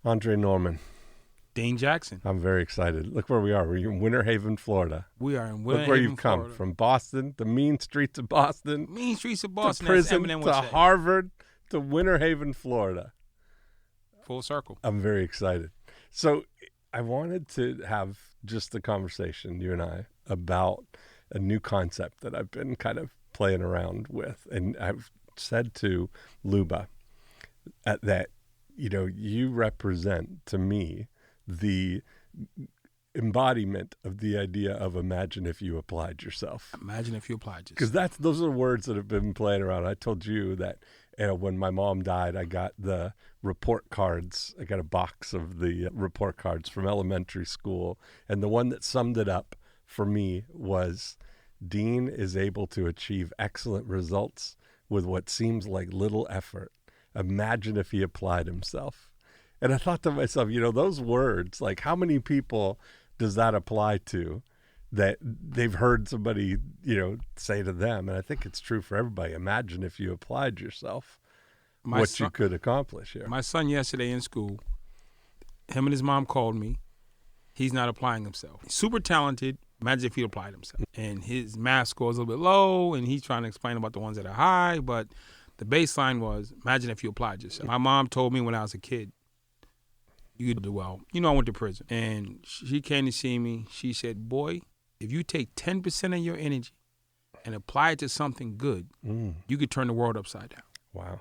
Andre Norman. Dean Jackson. I'm very excited. Look where we are. We're in Winter Haven, Florida. We are in Winter Haven, Look where you've come. Florida. From Boston, the mean streets of Boston. Mean streets of Boston. To prison, as Eminem would to say. Harvard, to Winter Haven, Florida. Full circle. I'm very excited. So I wanted to have just a conversation, you and I, about a new concept that I've been kind of playing around with. And I've said to Luba that, you represent to me the embodiment of the idea of imagine if you applied yourself. Imagine if you applied yourself. Because those are the words that have been playing around. I told you that when my mom died, I got the report cards. I got a box of the report cards from elementary school. And the one that summed it up for me was, Dean is able to achieve excellent results with what seems like little effort. Imagine if he applied himself. And I thought to myself, those words, like how many people does that apply to that they've heard somebody, say to them? And I think it's true for everybody. Imagine if you applied yourself, you could accomplish here. My son yesterday in school, him and his mom called me. He's not applying himself. He's super talented. Imagine if he applied himself. And his math score is a little bit low, and he's trying to explain about the ones that are high, but the baseline was, imagine if you applied yourself. My mom told me when I was a kid, you could do well. I went to prison. And she came to see me. She said, boy, if you take 10% of your energy and apply it to something good, you could turn the world upside down. Wow.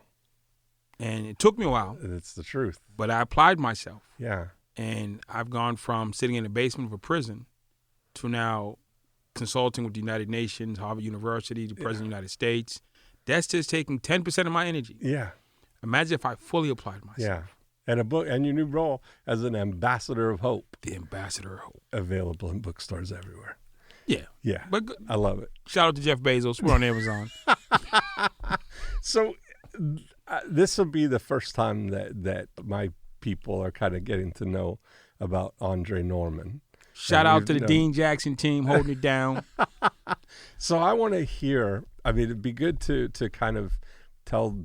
And it took me a while. It's the truth. But I applied myself. Yeah. And I've gone from sitting in the basement of a prison to now consulting with the United Nations, Harvard University, the President of the United States. That's just taking 10% of my energy. Yeah. Imagine if I fully applied myself. Yeah. And a book, and your new role as an ambassador of hope. The ambassador of hope. Available in bookstores everywhere. Yeah. Yeah. But I love it. Shout out to Jeff Bezos. We're on Amazon. So this will be the first time that my people are kind of getting to know about Andre Norman. Shout out to the Dean Jackson team holding it down. So I want to hear, it'd be good to kind of tell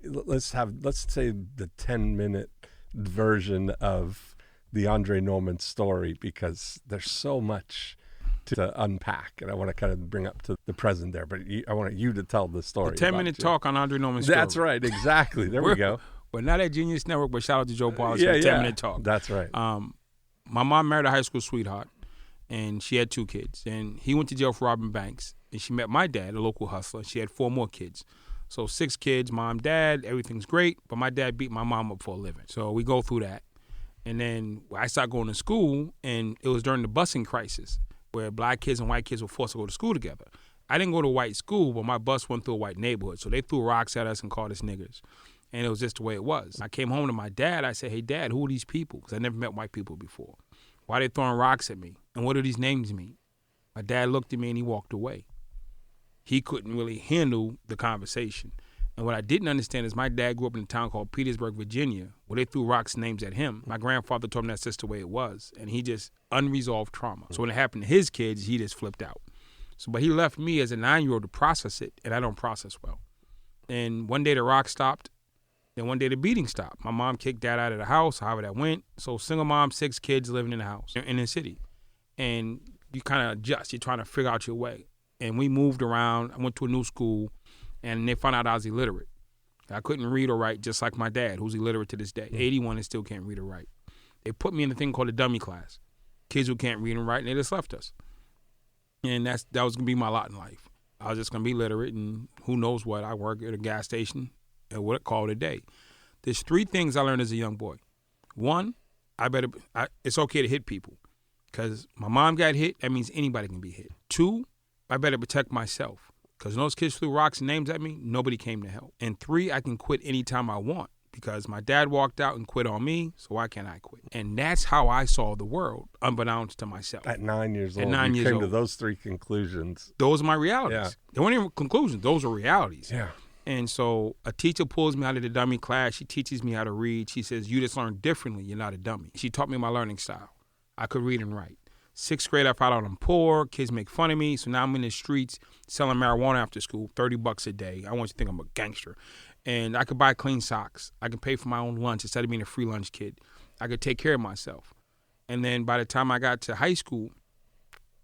let's say the 10-minute version of the Andre Norman story, because there's so much to unpack, and I want to kind of bring up to the present there, but I want you to tell the story. The 10-minute talk on Andre Norman's story. That's right, exactly. There we go. We're not at Genius Network, but shout out to Joe Polish for the 10-minute talk. That's right. My mom married a high school sweetheart, and she had 2 kids. And he went to jail for robbing banks. And she met my dad, a local hustler. She had 4 more kids. So 6 kids, mom, dad, everything's great. But my dad beat my mom up for a living. So we go through that. And then I started going to school, and it was during the busing crisis where black kids and white kids were forced to go to school together. I didn't go to a white school, but my bus went through a white neighborhood. So they threw rocks at us and called us niggers. And it was just the way it was. I came home to my dad. I said, hey, Dad, who are these people? Because I never met white people before. Why are they throwing rocks at me? And what do these names mean? My dad looked at me and he walked away. He couldn't really handle the conversation. And what I didn't understand is my dad grew up in a town called Petersburg, Virginia, where they threw rocks and names at him. My grandfather told him that's just the way it was. And he just unresolved trauma. So when it happened to his kids, he just flipped out. But he left me as a 9-year-old to process it, and I don't process well. And one day the rock stopped. Then one day the beating stopped. My mom kicked dad out of the house, however that went. So single mom, 6 kids living in the house, in the city. And you kind of adjust. You're trying to figure out your way. And we moved around. I went to a new school, and they found out I was illiterate. I couldn't read or write, just like my dad, who's illiterate to this day. 81 and still can't read or write. They put me in a thing called a dummy class. Kids who can't read and write, and they just left us. And that was going to be my lot in life. I was just going to be literate, and who knows what. I work at a gas station. What it called a day. There's 3 things I learned as a young boy. 1, it's okay to hit people, because my mom got hit. That means anybody can be hit. 2, I better protect myself, because when those kids threw rocks and names at me, nobody came to help. And 3, I can quit anytime I want, because my dad walked out and quit on me, so why can't I quit? And that's how I saw the world, unbeknownst to myself. At 9 years old, you came to those 3 conclusions. Those are my realities. Yeah. They weren't even conclusions. Those are realities. Yeah. And so a teacher pulls me out of the dummy class. She teaches me how to read. She says, you just learn differently. You're not a dummy. She taught me my learning style. I could read and write. 6th grade, I found out I'm poor. Kids make fun of me. So now I'm in the streets selling marijuana after school, $30 a day. I want you to think I'm a gangster. And I could buy clean socks. I could pay for my own lunch instead of being a free lunch kid. I could take care of myself. And then by the time I got to high school,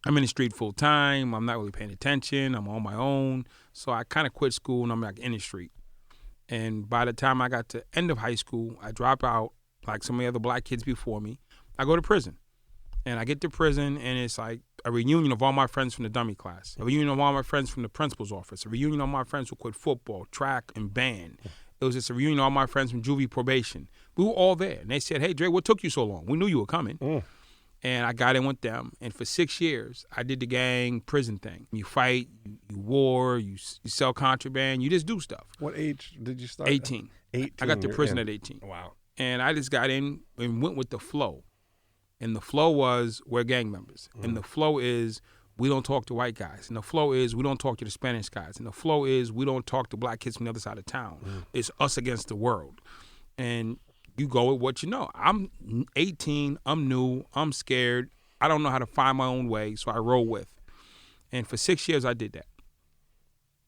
I'm in the street full time. I'm not really paying attention. I'm on my own. So I kind of quit school and I'm like in the street. And by the time I got to end of high school, I drop out like some of the other black kids before me. I go to prison. And I get to prison and it's like a reunion of all my friends from the dummy class, a reunion of all my friends from the principal's office, a reunion of all my friends who quit football, track, and band. It was just a reunion of all my friends from juvie probation. We were all there. And they said, hey, Dre, what took you so long? We knew you were coming. And I got in with them. And for 6 years, I did the gang prison thing. You fight, you war, you sell contraband, you just do stuff. What age did you start? 18. 18. I got to prison at 18. Wow. And I just got in and went with the flow. And the flow was, we're gang members. And the flow is, we don't talk to white guys. And the flow is, we don't talk to the Spanish guys. And the flow is, we don't talk to black kids from the other side of town. It's us against the world. And you go with what you know. I'm 18, I'm new, I'm scared. I don't know how to find my own way, so I roll with. And for 6 years, I did that.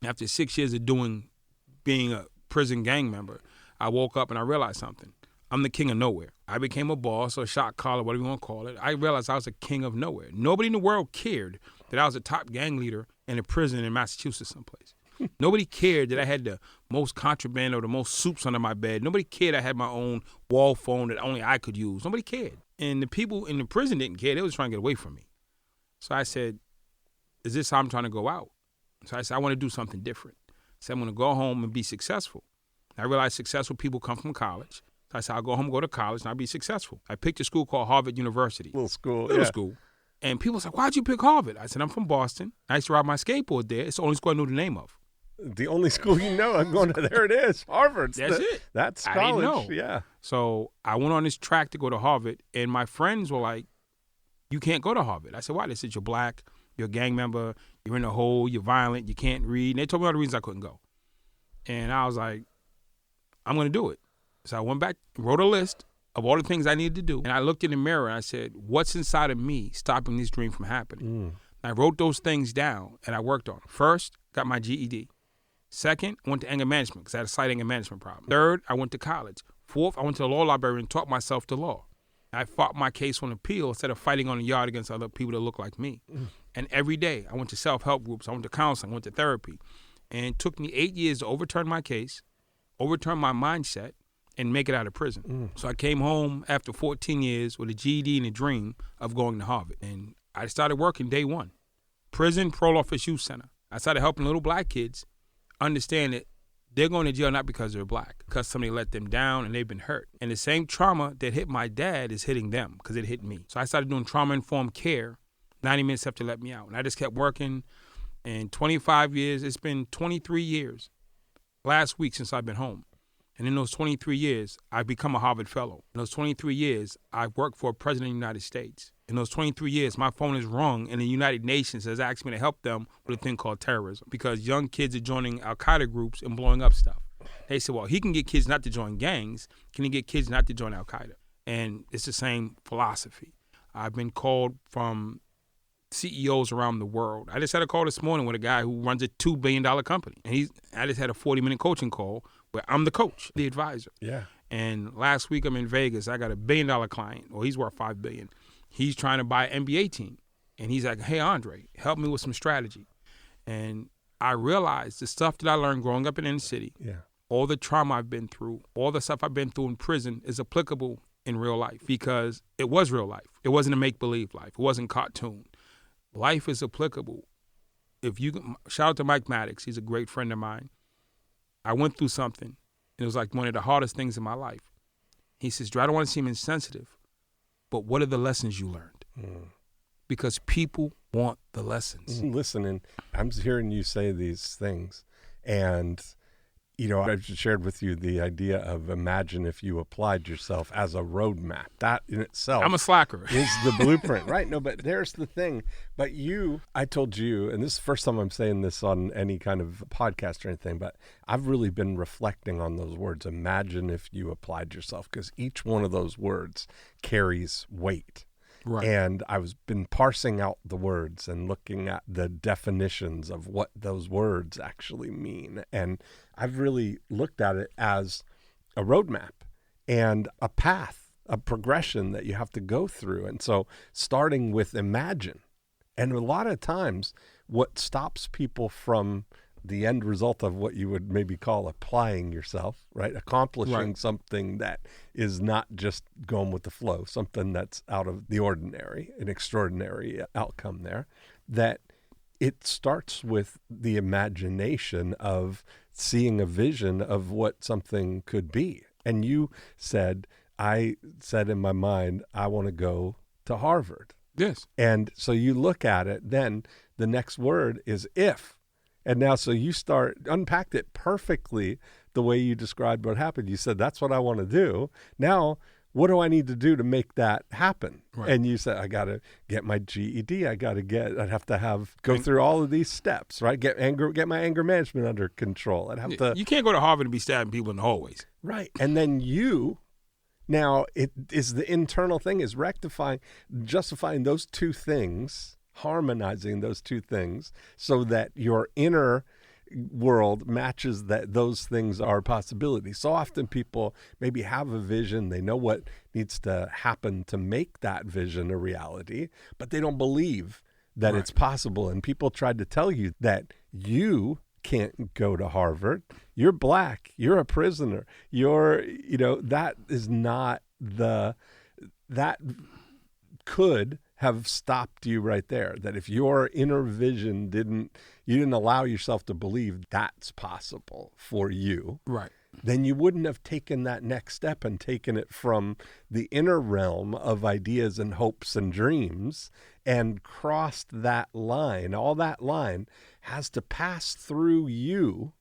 After 6 years of being a prison gang member, I woke up and I realized something. I'm the king of nowhere. I became a boss or a shot caller, whatever you want to call it. I realized I was a king of nowhere. Nobody in the world cared that I was a top gang leader in a prison in Massachusetts someplace. Nobody cared that I had the most contraband or the most soups under my bed. Nobody cared I had my own wall phone that only I could use. Nobody cared. And the people in the prison didn't care. They was trying to get away from me. So I said, is this how I'm trying to go out? So I said, I want to do something different. I said, I'm going to go home and be successful. I realized successful people come from college. So I said, I'll go home, go to college, and I'll be successful. I picked a school called Harvard University. Little school. And people said, why'd you pick Harvard? I said, I'm from Boston. I used to ride my skateboard there. It's the only school I knew the name of. The only school you know. I'm going to, there it is, Harvard. That's it. That's I college. didn't know. Yeah. So I went on this track to go to Harvard, and my friends were like, you can't go to Harvard. I said, why? They said, you're black, you're a gang member, you're in a hole, you're violent, you can't read. And they told me all the reasons I couldn't go. And I was like, I'm going to do it. So I went back, wrote a list of all the things I needed to do. And I looked in the mirror and I said, what's inside of me stopping this dream from happening? I wrote those things down and I worked on them. First, got my GED. Second, I went to anger management because I had a slight anger management problem. Third, I went to college. Fourth, I went to the law library and taught myself the law. I fought my case on appeal instead of fighting on the yard against other people that look like me. And every day, I went to self-help groups. I went to counseling. I went to therapy. And it took me 8 years to overturn my case, overturn my mindset, and make it out of prison. So I came home after 14 years with a GED and a dream of going to Harvard. And I started working day one. Prison, Parole Office Youth Center. I started helping little black kids understand that they're going to jail not because they're black, because somebody let them down and they've been hurt. And the same trauma that hit my dad is hitting them because it hit me. So I started doing trauma-informed care 90 minutes after they let me out. And I just kept working. And 25 years, it's been 23 years last week since I've been home. And in those 23 years, I've become a Harvard Fellow. In those 23 years, I've worked for a president of the United States. In those 23 years, my phone is rung, and the United Nations has asked me to help them with a thing called terrorism because young kids are joining Al-Qaeda groups and blowing up stuff. They said, well, he can get kids not to join gangs. Can he get kids not to join Al-Qaeda? And it's the same philosophy. I've been called from CEOs around the world. I just had a call this morning with a guy who runs a $2 billion company. And I just had a 40-minute coaching call where I'm the coach, the advisor. Yeah. And last week I'm in Vegas. I got a $1 billion client. Well, he's worth $5 billion. He's trying to buy an NBA team. And he's like, hey, Andre, help me with some strategy. And I realized the stuff that I learned growing up in inner city, all the trauma I've been through, all the stuff I've been through in prison is applicable in real life because it was real life. It wasn't a make-believe life. It wasn't cartoon. Life is applicable. Shout out to Mike Maddox. He's a great friend of mine. I went through something, and it was like one of the hardest things in my life. He says, Drew, I don't want to seem insensitive, but what are the lessons you learned? Because people want the lessons. Listen, and I'm hearing you say these things, and I've shared with you the idea of imagine if you applied yourself as a roadmap. That in itself, I'm a slacker, is the blueprint, right? No, but there's the thing. But I told you, and this is the first time I'm saying this on any kind of podcast or anything, but I've really been reflecting on those words. Imagine if you applied yourself, because each one of those words carries weight. Right. And I was been parsing out the words and looking at the definitions of what those words actually mean. And I've really looked at it as a roadmap and a path, a progression that you have to go through. And so starting with imagine. And a lot of times what stops people from the end result of what you would maybe call applying yourself, right? Accomplishing Right. something that is not just going with the flow, something that's out of the ordinary, an extraordinary outcome there, that it starts with the imagination of seeing a vision of what something could be. And I said in my mind, I want to go to Harvard. Yes. And so you look at it, then the next word is if. And now, so you unpacked it perfectly the way you described what happened. You said, that's what I want to do. Now, what do I need to do to make that happen? Right. And you said, I got to get my GED. I'd have to go through all of these steps, right? Get my anger management under control. I'd have to. You can't go to Harvard and be stabbing people in the hallways. Right. And then now it is the internal thing is justifying those two things, harmonizing those two things so that your inner world matches that those things are possibilities. So often people maybe have a vision, they know what needs to happen to make that vision a reality, but they don't believe that it's possible. And people tried to tell you that you can't go to Harvard. You're black. You're a prisoner. That is not that could have stopped you right there. That if your inner vision you didn't allow yourself to believe that's possible for you, right, then you wouldn't have taken that next step and taken it from the inner realm of ideas and hopes and dreams and crossed that line. All that line has to pass through you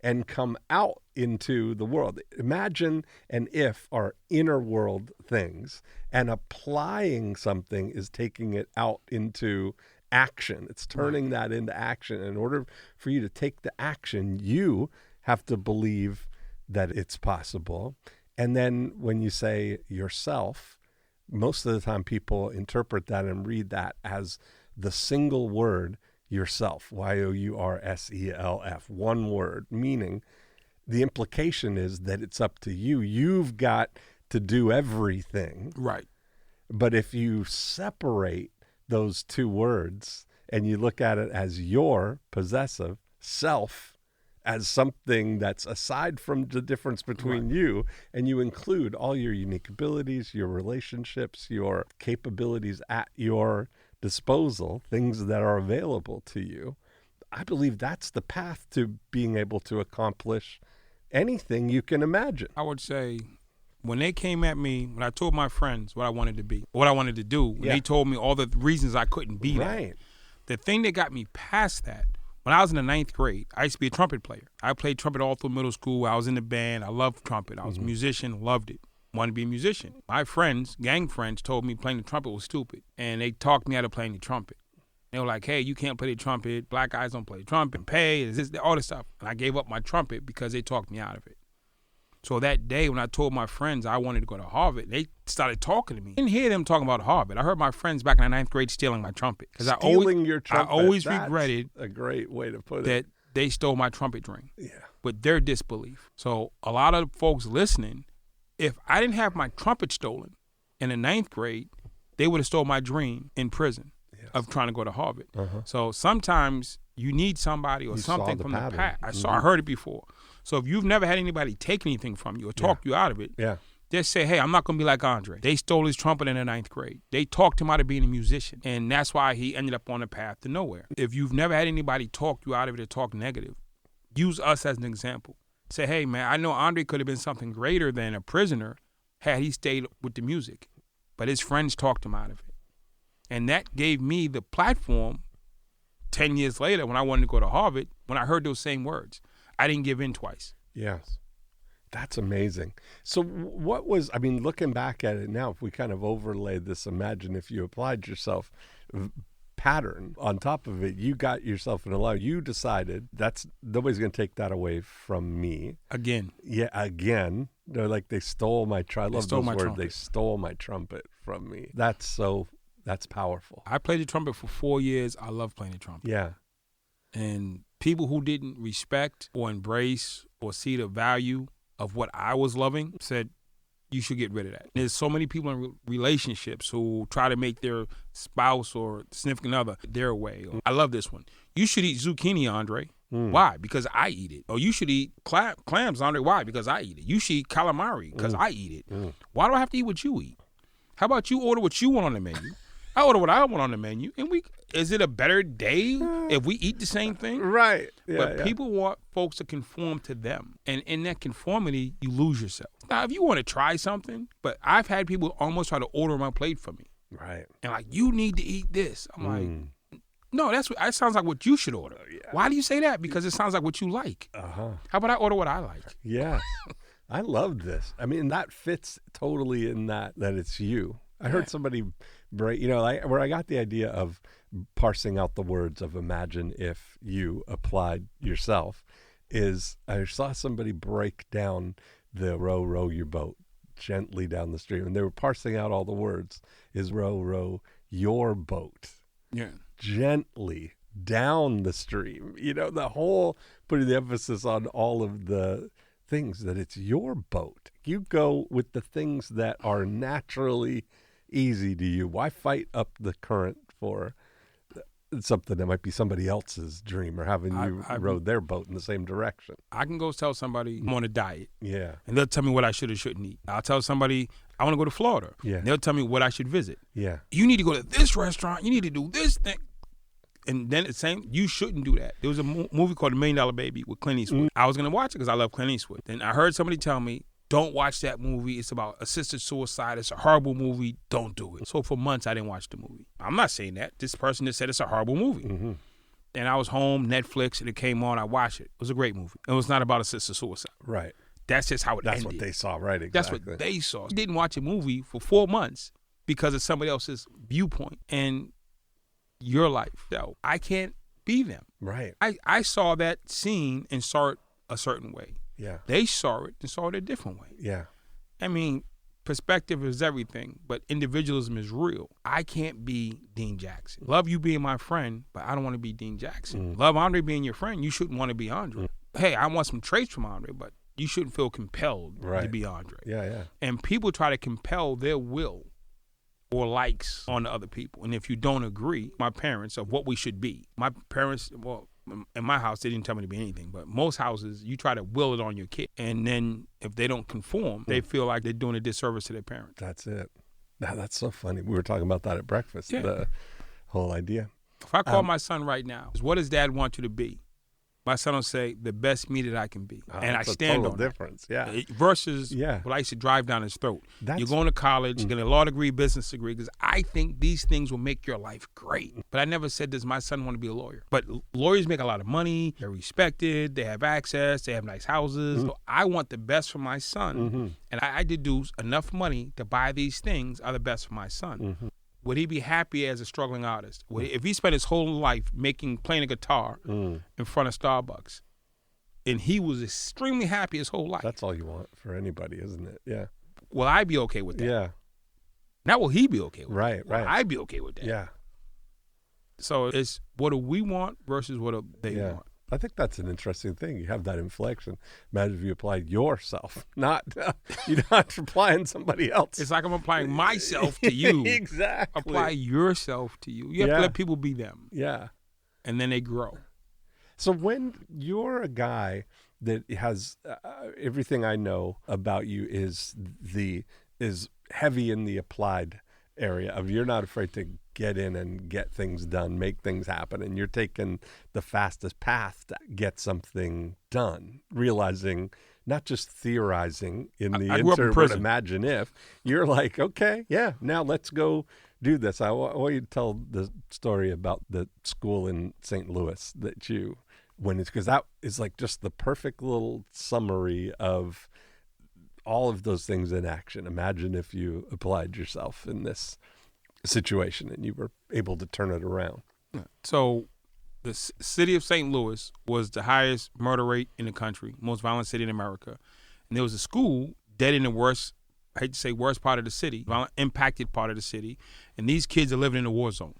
and come out into the world. Imagine and if are inner world things, and applying something is taking it out into action. It's turning that into action. In order for you to take the action, you have to believe that it's possible. And then when you say yourself, most of the time people interpret that and read that as the single word yourself, yourself, one word, meaning the implication is that it's up to you. You've got to do everything. right. But if you separate those two words and you look at it as your possessive self, as something that's aside from the difference between you, and you include all your unique abilities, your relationships, your capabilities at your disposal, things that are available to you, I believe that's the path to being able to accomplish anything you can imagine. I would say when they came at me, when I told my friends what I wanted to be, what I wanted to do, when they told me all the reasons I couldn't be that, the thing that got me past that, when I was in the 9th grade, I used to be a trumpet player. I played trumpet all through middle school. I was in the band. I loved trumpet. I was a musician, loved it. Wanted to be a musician. My friends, gang friends, told me playing the trumpet was stupid, and they talked me out of playing the trumpet. They were like, hey, you can't play the trumpet. Black guys don't play the trumpet. Pay, all this stuff. And I gave up my trumpet because they talked me out of it. So that day when I told my friends I wanted to go to Harvard, they started talking to me. I didn't hear them talking about Harvard. I heard my friends back in the 9th grade stealing my trumpet. Stealing your trumpet. I always That's regretted a great way to put it. that they stole my trumpet ring. Yeah. With their disbelief. So a lot of folks listening, if I didn't have my trumpet stolen in the 9th grade, they would have stole my dream in prison of trying to go to Harvard. So sometimes you need somebody or something from the past. I heard it before. So if you've never had anybody take anything from you or talk you out of it, just say, hey, I'm not going to be like Andre. They stole his trumpet in the 9th grade. They talked him out of being a musician, and that's why he ended up on a path to nowhere. If you've never had anybody talk you out of it or talk negative, use us as an example. Say, hey, man, I know Andre could have been something greater than a prisoner had he stayed with the music, but his friends talked him out of it. And that gave me the platform 10 years later when I wanted to go to Harvard, when I heard those same words. I didn't give in twice. Yes. That's amazing. So looking back at it now, if we kind of overlay this, imagine if you applied yourself, pattern. On top of it, you got yourself in a line. You decided nobody's going to take that away from me. Again. Yeah, again. They're like, they stole my trumpet. I love those words. Trumpet. They stole my trumpet from me. That's powerful. I played the trumpet for 4 years. I love playing the trumpet. Yeah. And people who didn't respect or embrace or see the value of what I was loving said, you should get rid of that. There's so many people in relationships who try to make their spouse or significant other their way. I love this one. You should eat zucchini, Andre. Why? Because I eat it. Or you should eat clams, Andre. Why? Because I eat it. You should eat calamari because I eat it. Why do I have to eat what you eat? How about you order what you want on the menu? I order what I want on the menu. And is it a better day if we eat the same thing? Right. Yeah, but people want folks to conform to them. And in that conformity, you lose yourself. Now, if you want to try something, but I've had people almost try to order my plate for me. Right. And like, you need to eat this. I'm like, no, that sounds like what you should order. Yeah. Why do you say that? Because it sounds like what you like. How about I order what I like? Yes. I love this. I mean, that fits totally in that it's you. I heard somebody break, where I got the idea of parsing out the words of imagine if you applied yourself is I saw somebody break down the row your boat gently down the stream. And they were parsing out all the words is row your boat. Yeah. Gently down the stream. The whole putting the emphasis on all of the things that it's your boat. You go with the things that are naturally easy to you. Why fight up the current for something that might be somebody else's dream or having you rowed their boat in the same direction? I can go tell somebody I'm on a diet. Yeah. And they'll tell me what I should or shouldn't eat. I'll tell somebody I want to go to Florida. Yeah. And they'll tell me what I should visit. Yeah. You need to go to this restaurant. You need to do this thing. And then it's saying you shouldn't do that. There was a movie called The $1 Million Baby with Clint Eastwood. I was going to watch it because I love Clint Eastwood. Then I heard somebody tell me, don't watch that movie. It's about assisted suicide. It's a horrible movie. Don't do it. So for months, I didn't watch the movie. I'm not saying that. This person just said it's a horrible movie. And I was home, Netflix, and it came on. I watched it. It was a great movie. It was not about assisted suicide. Right. That's just how it ended. That's what they saw, right? Exactly. That's what they saw. I didn't watch a movie for 4 months because of somebody else's viewpoint and your life. So I can't be them. Right. I saw that scene and saw it a certain way. Yeah. They saw it and saw it a different way. Yeah. I mean, perspective is everything, but individualism is real. I can't be Dean Jackson. Love you being my friend, but I don't want to be Dean Jackson. Love Andre being your friend. You shouldn't want to be Andre. Hey, I want some traits from Andre, but you shouldn't feel compelled to be Andre. Yeah, yeah. And people try to compel their will or likes on other people. And if you don't agree, my parents, of what we should be. My parents, well, in my house, they didn't tell me to be anything, but most houses, you try to will it on your kid. And then if they don't conform, they feel like they're doing a disservice to their parents. That's it. That's so funny. We were talking about that at breakfast, the whole idea. If I call my son right now, what does dad want you to be? My son will say, the best me that I can be. And I stand on difference. That. Yeah. Versus what I used to drive down his throat. You're going to college, get a law degree, business degree, because I think these things will make your life great. But I never said, does my son want to be a lawyer? But lawyers make a lot of money. They're respected. They have access. They have nice houses. So I want the best for my son. And I deduce enough money to buy these things are the best for my son. Would he be happy as a struggling artist? If he spent his whole life playing a guitar in front of Starbucks, and he was extremely happy his whole life? That's all you want for anybody, isn't it? Yeah. Will I be okay with that? Yeah. Not will he be okay with that? Right. Will I be okay with that? Yeah. So it's what do we want versus what do they want? I think that's an interesting thing. You have that inflection. Imagine if you applied yourself, not you're not applying somebody else. It's like I'm applying myself to you. Exactly. Apply yourself to you. You have to let people be them. Yeah. And then they grow. So when you're a guy that has everything I know about you is heavy in the applied area of you're not afraid to get in and get things done, make things happen, and you're taking the fastest path to get something done, realizing, not just theorizing in the but imagine if. You're like, okay, yeah, now let's go do this. I want you to tell the story about the school in St. Louis that you went into, because that is like just the perfect little summary of all of those things in action. Imagine if you applied yourself in this situation and you were able to turn it around. So the city of St. Louis was the highest murder rate in the country, most violent city in America. And there was a school dead in the worst, I hate to say worst part of the city, violent impacted part of the city. And these kids are living in a war zone.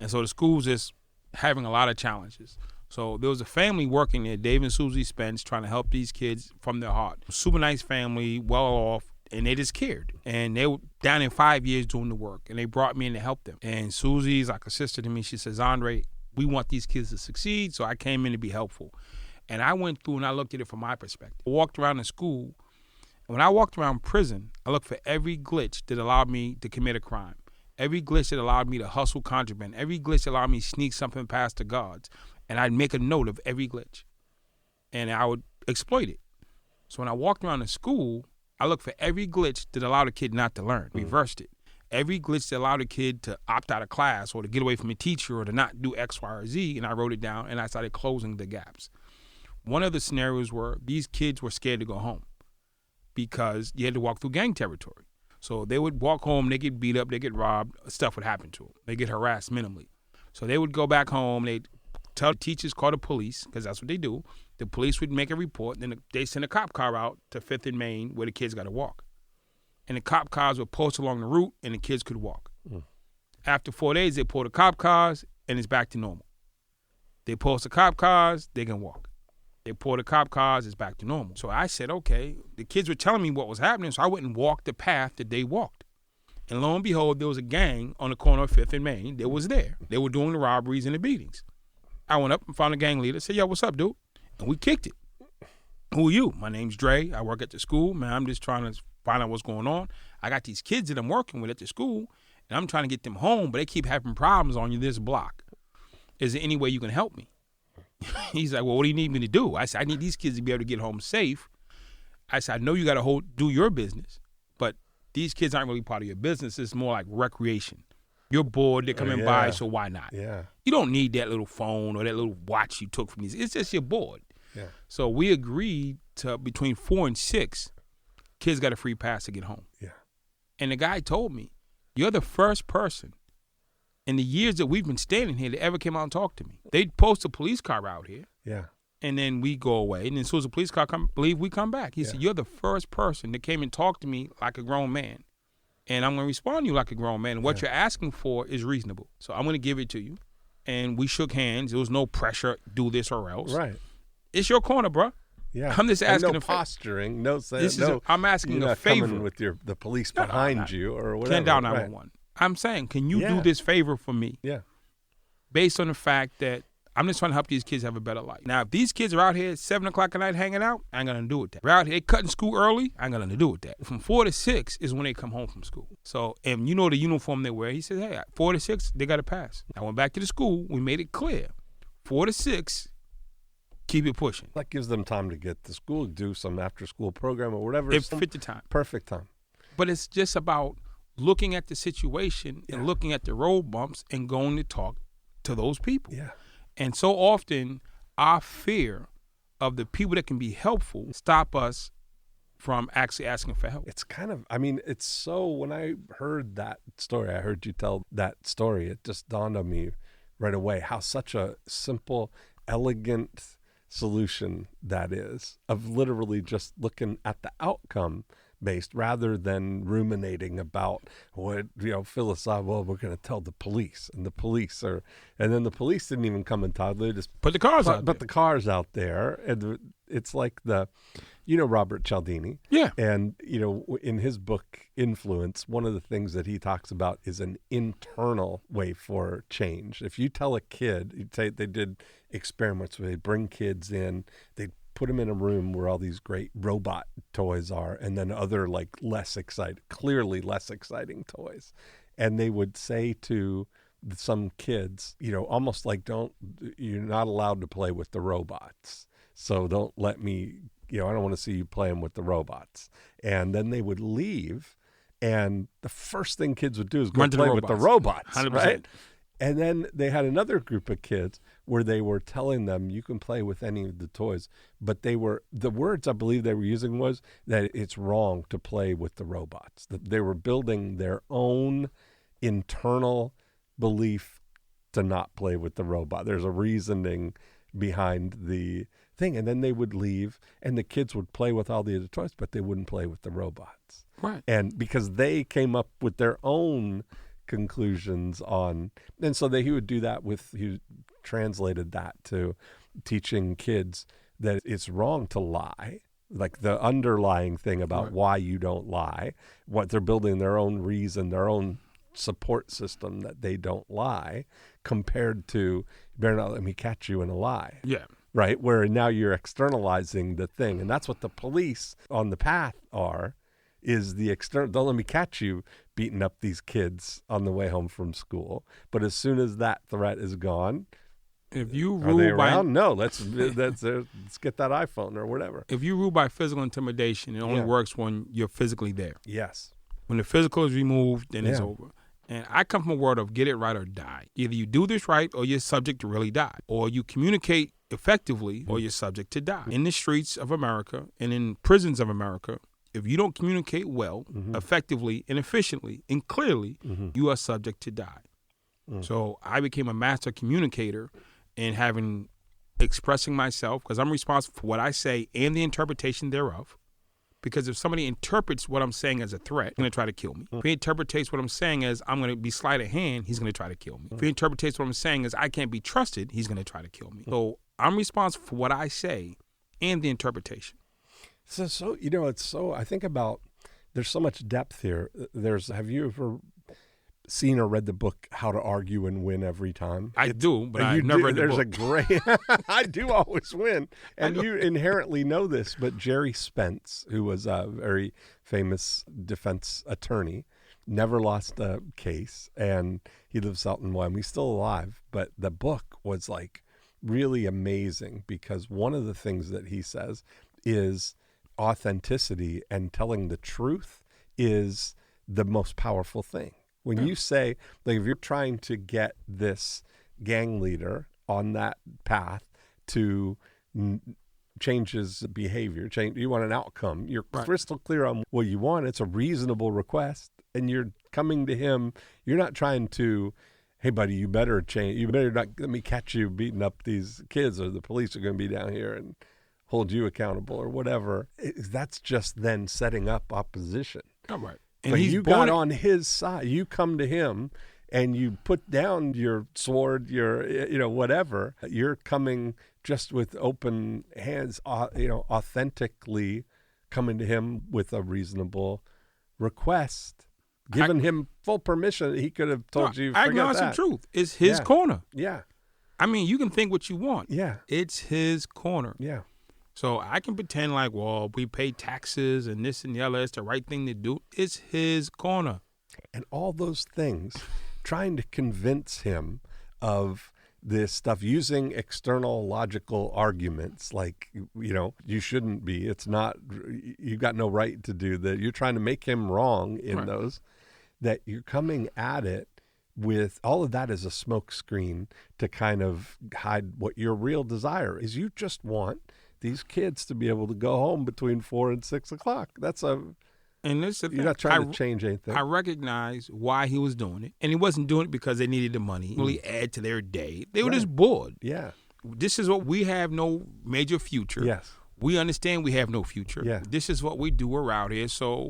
And so the school's just having a lot of challenges. So there was a family working there, Dave and Susie Spence, trying to help these kids from their heart. Super nice family, well off, and they just cared. And they were down in 5 years doing the work, and they brought me in to help them. And Susie's like a sister to me. She says, Andre, we want these kids to succeed, so I came in to be helpful. And I went through and I looked at it from my perspective. I walked around the school, and when I walked around prison, I looked for every glitch that allowed me to commit a crime. Every glitch that allowed me to hustle contraband. Every glitch that allowed me to sneak something past the guards. And I'd make a note of every glitch. And I would exploit it. So when I walked around the school, I looked for every glitch that allowed a kid not to learn, reversed it. Every glitch that allowed a kid to opt out of class or to get away from a teacher or to not do X, Y, or Z, and I wrote it down, and I started closing the gaps. One of the scenarios were these kids were scared to go home because you had to walk through gang territory. So they would walk home, they get beat up, they get robbed, stuff would happen to them. They get harassed minimally. So they would go back home, they'd tell the teachers, call the police, because that's what they do. The police would make a report, then they send a cop car out to 5th and Main where the kids got to walk. And the cop cars would post along the route, and the kids could walk. After 4 days, they pull the cop cars, and it's back to normal. They post the cop cars, they can walk. They pull the cop cars, it's back to normal. So I said, okay, the kids were telling me what was happening, so I went and walked the path that they walked. And lo and behold, there was a gang on the corner of 5th and Main that was there. They were doing the robberies and the beatings. I went up and found a gang leader, said, yo, what's up, dude? And we kicked it. Who are you? My name's Dre. I work at the school. Man, I'm just trying to find out what's going on. I got these kids that I'm working with at the school, and I'm trying to get them home, but they keep having problems on this block. Is there any way you can help me? He's like, well, what do you need me to do? I said, I need these kids to be able to get home safe. I said, I know you got to do your business, but these kids aren't really part of your business. It's more like recreation. You're bored, they're coming by, so why not? Yeah. You don't need that little phone or that little watch you took from these. It's just you're bored. Yeah. So we agreed to between 4 and 6, kids got a free pass to get home. Yeah. And the guy told me, you're the first person in the years that we've been standing here that ever came out and talked to me. They'd post a police car out here. Yeah. And then we go away. And then as soon as the police car leave, we come back. He said, you're the first person that came and talked to me like a grown man. And I'm going to respond to you like a grown man. And what you're asking for is reasonable. So I'm going to give it to you. And we shook hands. There was no pressure, do this or else. Right. It's your corner, bro. Yeah. I'm just asking no posturing, no I'm asking a favor. Coming with the police behind you or whatever. Can't dial 911. I'm saying, can you do this favor for me? Yeah. Based on the fact that I'm just trying to help these kids have a better life. Now, if these kids are out here at 7 o'clock at night hanging out, I ain't going to do with that. They're out here cutting school early, I ain't going to do with that. From 4 to 6 is when they come home from school. So, and you know the uniform they wear. He says, hey, 4 to 6, they got to pass. I went back to the school. We made it clear. 4 to 6, keep it pushing. That gives them time to get to school, do some after-school program or whatever. It fit the time. Perfect time. But it's just about looking at the situation and looking at the road bumps and going to talk to those people. Yeah. And so often, our fear of the people that can be helpful stop us from actually asking for help. It's kind of, I mean, it's so, when I heard that story, I heard you tell that story, it just dawned on me right away how such a simple, elegant solution that is, of literally just looking at the outcome based rather than ruminating about what, philosophical, well, we're going to tell the police, and then the police didn't even come and talk. They just put the cars out there. The cars out there. And it's like Robert Cialdini. Yeah. And, in his book, Influence, one of the things that he talks about is an internal way for change. If you tell a kid, they did experiments where they bring kids in, they put them in a room where all these great robot toys are, and then other clearly less exciting toys. And they would say to some kids, almost like, you're not allowed to play with the robots. So don't let me, I don't want to see you playing with the robots. And then they would leave, and the first thing kids would do is go play with the robots, 100%. Right? And then they had another group of kids where they were telling them you can play with any of the toys, but the words I believe they were using was that it's wrong to play with the robots. That they were building their own internal belief to not play with the robot. There's a reasoning behind the thing. And then they would leave and the kids would play with all the other toys, but they wouldn't play with the robots. Right. And because they came up with their own conclusions on, and so he would do that he translated that to teaching kids that it's wrong to lie, like the underlying thing about why you don't lie, what they're building their own reason, their own support system that they don't lie, compared to better not let me catch you in a lie. Yeah. Right? Where now you're externalizing the thing. And that's what the police on the path is the external. Don't let me catch you beating up these kids on the way home from school. But as soon as that threat is gone, if you are they rule by around? No, let's get that iPhone or whatever. if you rule by physical intimidation, it only works when you're physically there. Yes. When the physical is removed, then it's over. And I come from a world of get it right or die. Either you do this right or you're subject to really die. Or you communicate effectively or you're subject to die. In the streets of America and in prisons of America, if you don't communicate well, effectively and efficiently and clearly, you are subject to die. So I became a master communicator in expressing myself, because I'm responsible for what I say and the interpretation thereof. Because if somebody interprets what I'm saying as a threat, he's going to try to kill me. If he interprets what I'm saying as I'm going to be sleight of hand, he's going to try to kill me. If he interprets what I'm saying as I can't be trusted, he's going to try to kill me. So I'm responsible for what I say and the interpretation. So I think about, there's so much depth here. Have you ever seen or read the book How to Argue and Win Every Time? I do, but I've never read the book. There's a great, I do always win. And you inherently know this, but Jerry Spence, who was a very famous defense attorney, never lost a case, and he lives out in Wyoming. He's still alive, but the book was like really amazing, because one of the things that he says is authenticity and telling the truth is the most powerful thing. When you say, like, if you're trying to get this gang leader on that path to change his behavior, you want an outcome, you're crystal clear on what you want. It's a reasonable request, and you're coming to him. You're not trying to, hey, buddy, you better change. You better not let me catch you beating up these kids, or the police are going to be down here and hold you accountable or whatever. That's just then setting up opposition. All right. And but you got on his side. You come to him and you put down your sword, your, whatever. You're coming just with open hands, authentically coming to him with a reasonable request, giving him full permission. He could have told you, I acknowledge the truth. It's his corner. Yeah. I mean, you can think what you want. Yeah. It's his corner. Yeah. So I can pretend like, well, we pay taxes and this and the other. It's the right thing to do. It's his corner. And all those things, trying to convince him of this stuff using external logical arguments like, you shouldn't be. It's not, you got no right to do that. You're trying to make him wrong in those, that you're coming at it with all of that as a smoke screen to kind of hide what your real desire is. You just want these kids to be able to go home between 4 and 6 o'clock. You're not trying to change anything. I recognize why he was doing it, and he wasn't doing it because they needed the money. Really add to their day. They were just bored. Yeah. This is what we have no major future. Yes. We understand we have no future. Yeah. This is what we do. We're out here. So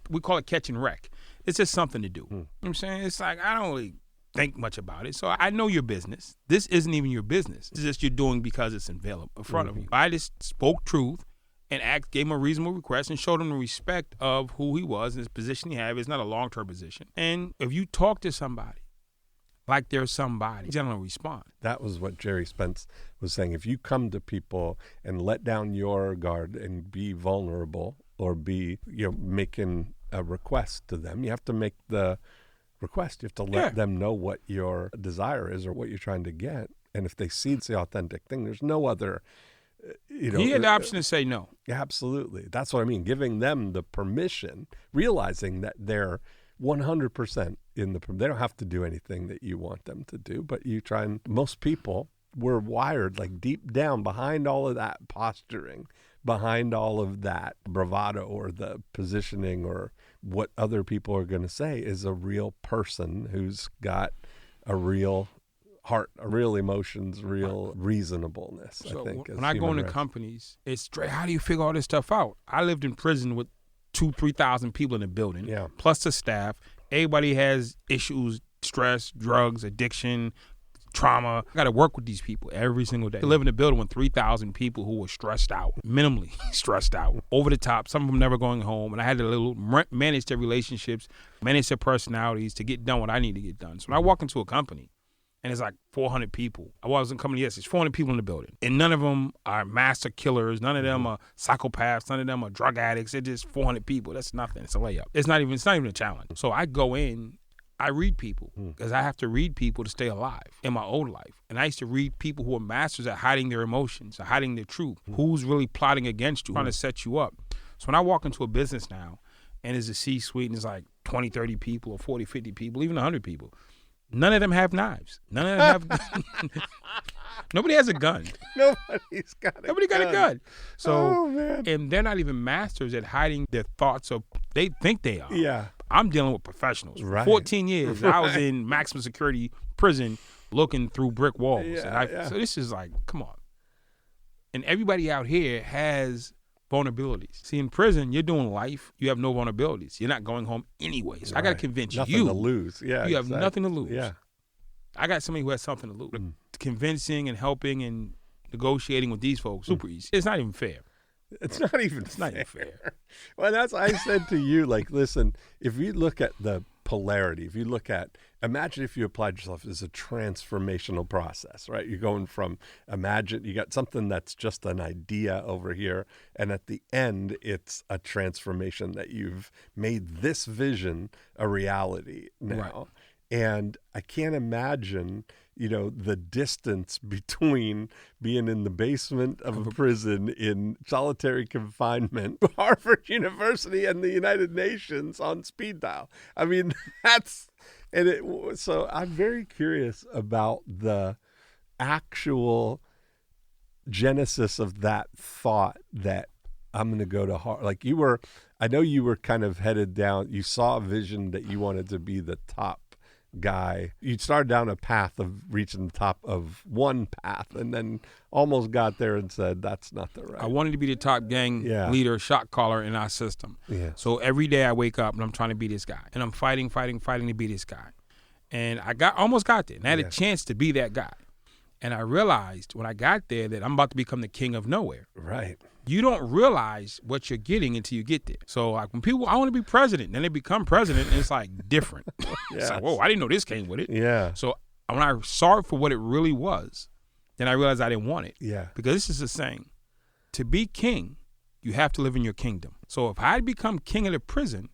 we call it catch and wreck. It's just something to do. You know what I'm saying? It's like, I don't really think much about it. So I know your business. This isn't even your business. It's just you're doing because it's available in front of you. I just spoke truth and gave him a reasonable request and showed him the respect of who he was and his position he had. It's not a long-term position. And if you talk to somebody like there's somebody, generally respond. That was what Jerry Spence was saying. If you come to people and let down your guard and be vulnerable or be, making a request to them, you have to make the request. You have to let them know what your desire is or what you're trying to get. And if they see it's the authentic thing, there's no other, He had the option to say no. Absolutely. That's what I mean. Giving them the permission, realizing that they're 100% they don't have to do anything that you want them to do, but you try and, most people were wired like deep down behind all of that posturing, behind all of that bravado or the positioning or what other people are going to say is a real person who's got a real heart, real emotions, real reasonableness. So I think when I go into companies, it's straight. How do you figure all this stuff out? I lived in prison with 2,000-3,000 people in the building, plus the staff. Everybody has issues, stress, drugs, addiction, trauma. I got to work with these people every single day. I live in a building with 3,000 people who were stressed out, minimally stressed out, over the top, some of them never going home. And I had to manage their relationships, manage their personalities to get done what I need to get done. So when I walk into a company and it's like 400 people, I wasn't coming, yes, it's 400 people in the building. And none of them are master killers. None of them are psychopaths. None of them are drug addicts. It's just 400 people. That's nothing. It's a layup. It's not even a challenge. So I go in, I read people because I have to read people to stay alive in my old life. And I used to read people who are masters at hiding their emotions, at hiding their truth, who's really plotting against you, trying to set you up. So when I walk into a business now and there's a C-suite and it's like 20, 30 people or 40, 50 people, even 100 people, none of them have knives. None of them have nobody has a gun. Nobody's got a Nobody got a gun. So, man. And they're not even masters at hiding their thoughts of, they think they are. Yeah. I'm dealing with professionals. Right. 14 years. I was in maximum security prison looking through brick walls. So this is like, come on. And everybody out here has vulnerabilities. See, in prison, you're doing life. You have no vulnerabilities. You're not going home anyway. So I got to convince nothing you. to lose. Yeah, you have nothing to lose. Yeah. I got somebody who has something to lose. Convincing and helping and negotiating with these folks, super easy. It's not even fair. It's not even fair. Well, that's I said to you, like, listen, if you look at the polarity, if you look at, imagine if you applied yourself as a transformational process, right? You're going from, imagine you got something that's just an idea over here, and at the end, it's a transformation that you've made this vision a reality now. Right. And I can't imagine, the distance between being in the basement of a prison in solitary confinement, Harvard University, and the United Nations on speed dial. I mean, so I'm very curious about the actual genesis of that thought that I'm going to go to Harvard. Like I know you were kind of headed down, you saw a vision that you wanted to be the top guy. You started down a path of reaching the top of one path and then almost got there and said, that's not the right. I wanted to be the top gang leader, shot caller in our system. Yeah. So every day I wake up and I'm trying to be this guy. And I'm fighting to be this guy. And I almost got there. And I had a chance to be that guy. And I realized when I got there that I'm about to become the king of nowhere. Right. You don't realize what you're getting until you get there. So like when people, I want to be president, then they become president, and it's like different. It's like, whoa, I didn't know this came with it. Yeah. So when I saw it for what it really was, then I realized I didn't want it. Yeah. Because this is the saying, to be king, you have to live in your kingdom. So if I become king of the prison,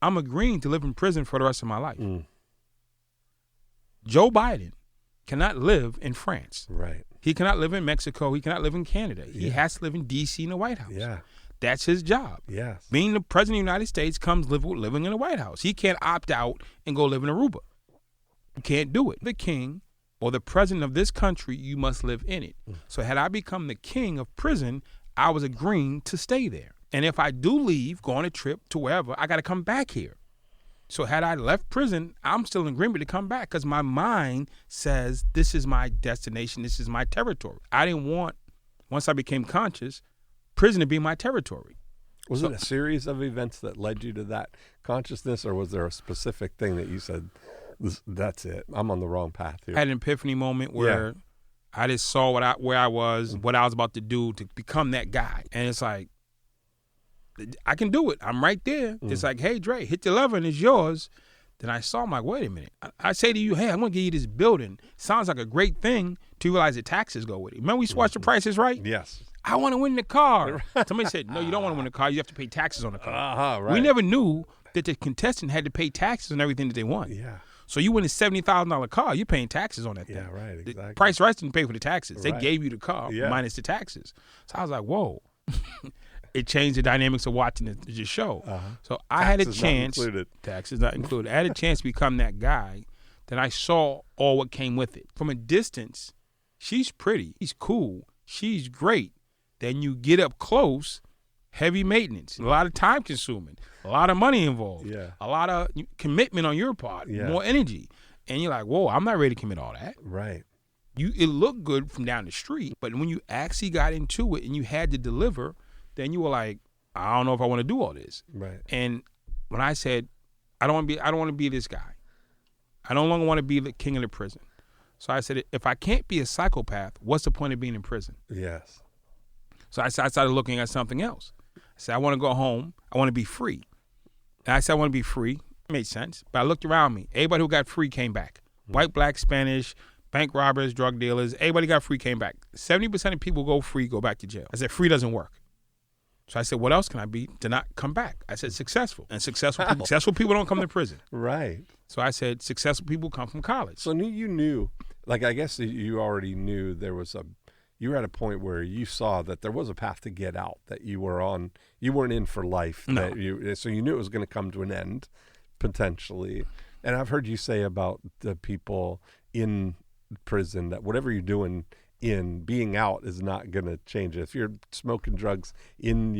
I'm agreeing to live in prison for the rest of my life. Joe Biden cannot live in France. Right. He cannot live in Mexico. He cannot live in Canada. He has to live in D.C. in the White House. Yeah. That's his job. Yes. Being the president of the United States comes living in the White House. He can't opt out and go live in Aruba. You can't do it. The king or the president of this country, you must live in it. So had I become the king of prison, I was agreeing to stay there. And if I do leave, go on a trip to wherever, I got to come back here. So had I left prison, I'm still in agreement to come back because my mind says this is my destination, this is my territory. I didn't want, once I became conscious, prison to be my territory. Was it a series of events that led you to that consciousness, or was there a specific thing that you said, that's it, I'm on the wrong path here? I had an epiphany moment where I just saw where I was, what I was about to do to become that guy. And it's like, I can do it. I'm right there. It's like, hey, Dre, hit the lever and it's yours. Then I saw, I'm like, wait a minute. I say to you, hey, I'm going to give you this building. Sounds like a great thing to realize that taxes go with it. Remember we watched The Price is Right? Yes. I want to win the car. Somebody said, no, you don't want to win the car. You have to pay taxes on the car. Right. We never knew that the contestant had to pay taxes on everything that they won. Yeah. So you win a $70,000 car, you're paying taxes on that thing. Yeah, right, exactly. The Price Right didn't pay for the taxes. They Right. gave you the car minus the taxes. So I was like, whoa. It changed the dynamics of watching the show. So I had a chance. Taxes not included. I had a chance to become that guy. Then I saw all what came with it. From a distance, she's pretty. She's cool. She's great. Then you get up close, heavy maintenance, a lot of time consuming, a lot of money involved, a lot of commitment on your part, more energy. And you're like, whoa, I'm not ready to commit all that. Right. It looked good from down the street, but when you actually got into it and you had to deliver, then you were like, I don't know if I want to do all this. Right. And when I said, I don't want to be this guy. I no longer want to be the king of the prison. So I said, if I can't be a psychopath, what's the point of being in prison? Yes. So I started looking at something else. I said, I want to go home. I want to be free. And I said, I want to be free. It made sense. But I looked around me. Everybody who got free came back. White, black, Spanish, bank robbers, drug dealers. Everybody got free, came back. 70% of people go free, go back to jail. I said, free doesn't work. So I said, what else can I be to not come back? I said, successful. And successful people don't come to prison. Right. So I said, successful people come from college. So you knew, like, I guess you already knew you were at a point where you saw that there was a path to get out, that you weren't in for life. No. So you knew it was going to come to an end, potentially. And I've heard you say about the people in prison that whatever you're doing in being out is not going to change it. If you're smoking drugs in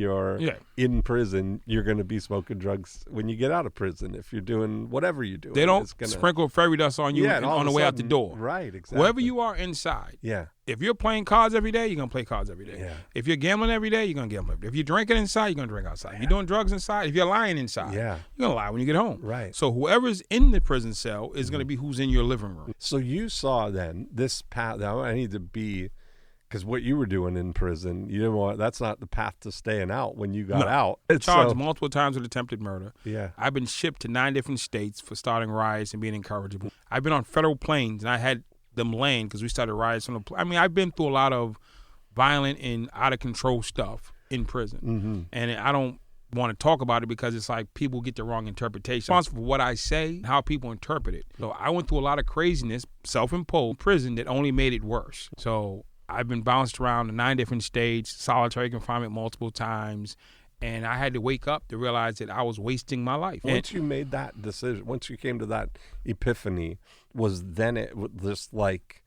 prison, you're going to be smoking drugs when you get out of prison. If you're doing whatever you're doing, they don't sprinkle fairy dust on you on the way out the door. Right, exactly. Wherever you are inside. Yeah. If you're playing cards every day, you're going to play cards every day. Yeah. If you're gambling every day, you're going to gamble every day. If you're drinking inside, you're going to drink outside. If you're doing drugs inside, if you're lying inside, you're going to lie when you get home. Right. So whoever's in the prison cell is going to be who's in your living room. So you saw then this path. Now I need to be, because what you were doing in prison, you didn't want. That's not the path to staying out when you got out. Charged multiple times with attempted murder. Yeah. I've been shipped to 9 different states for starting riots and being incorrigible. I've been on federal planes, and I had them land because we started riots on the plane. I mean, I've been through a lot of violent and out of control stuff in prison, and I don't want to talk about it because it's like people get the wrong interpretation. Responsible for what I say, how people interpret it. So I went through a lot of craziness, self-imposed prison that only made it worse. So I've been bounced around to 9 different states, solitary confinement multiple times, and I had to wake up to realize that I was wasting my life. Once you made that decision, once you came to that epiphany, was then it just like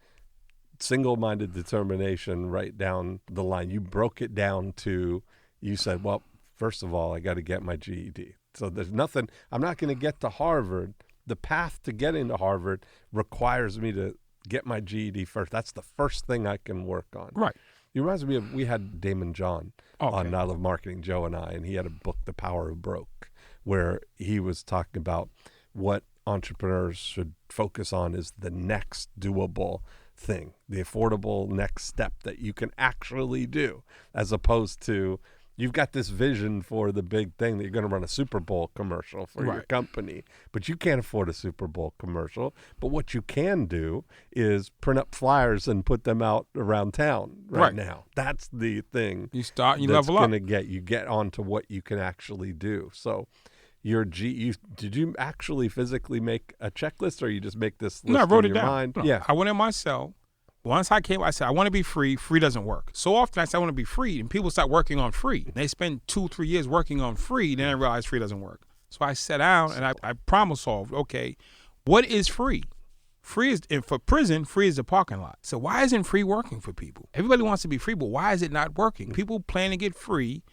single-minded determination right down the line? You broke it down to, you said, well, first of all, I got to get my GED. So there's nothing, I'm not going to get to Harvard. The path to getting to Harvard requires me to get my GED first. That's the first thing I can work on. Right. It reminds me of, we had Damon John on I Love Marketing, Joe and I, and he had a book, The Power of Broke, where he was talking about what entrepreneurs should focus on is the next doable thing, the affordable next step that you can actually do, as opposed to you've got this vision for the big thing that you're going to run a Super Bowl commercial for your company, but you can't afford a Super Bowl commercial. But what you can do is print up flyers and put them out around town right now. That's the thing. You start and you level up. You get onto what you can actually do. So did you actually physically make a checklist, or you just make this list I wrote in it your down. mind? No, Yeah. I went in my cell. Once I came, I said, I want to be free. Free doesn't work. So often I said, I want to be free, and people start working on free. They spend 2-3 years working on free, then I realize free doesn't work. So I sat down and I problem solved, okay, what is free? Free is, and for prison, free is the parking lot. So why isn't free working for people? Everybody wants to be free, but why is it not working? People plan to get free,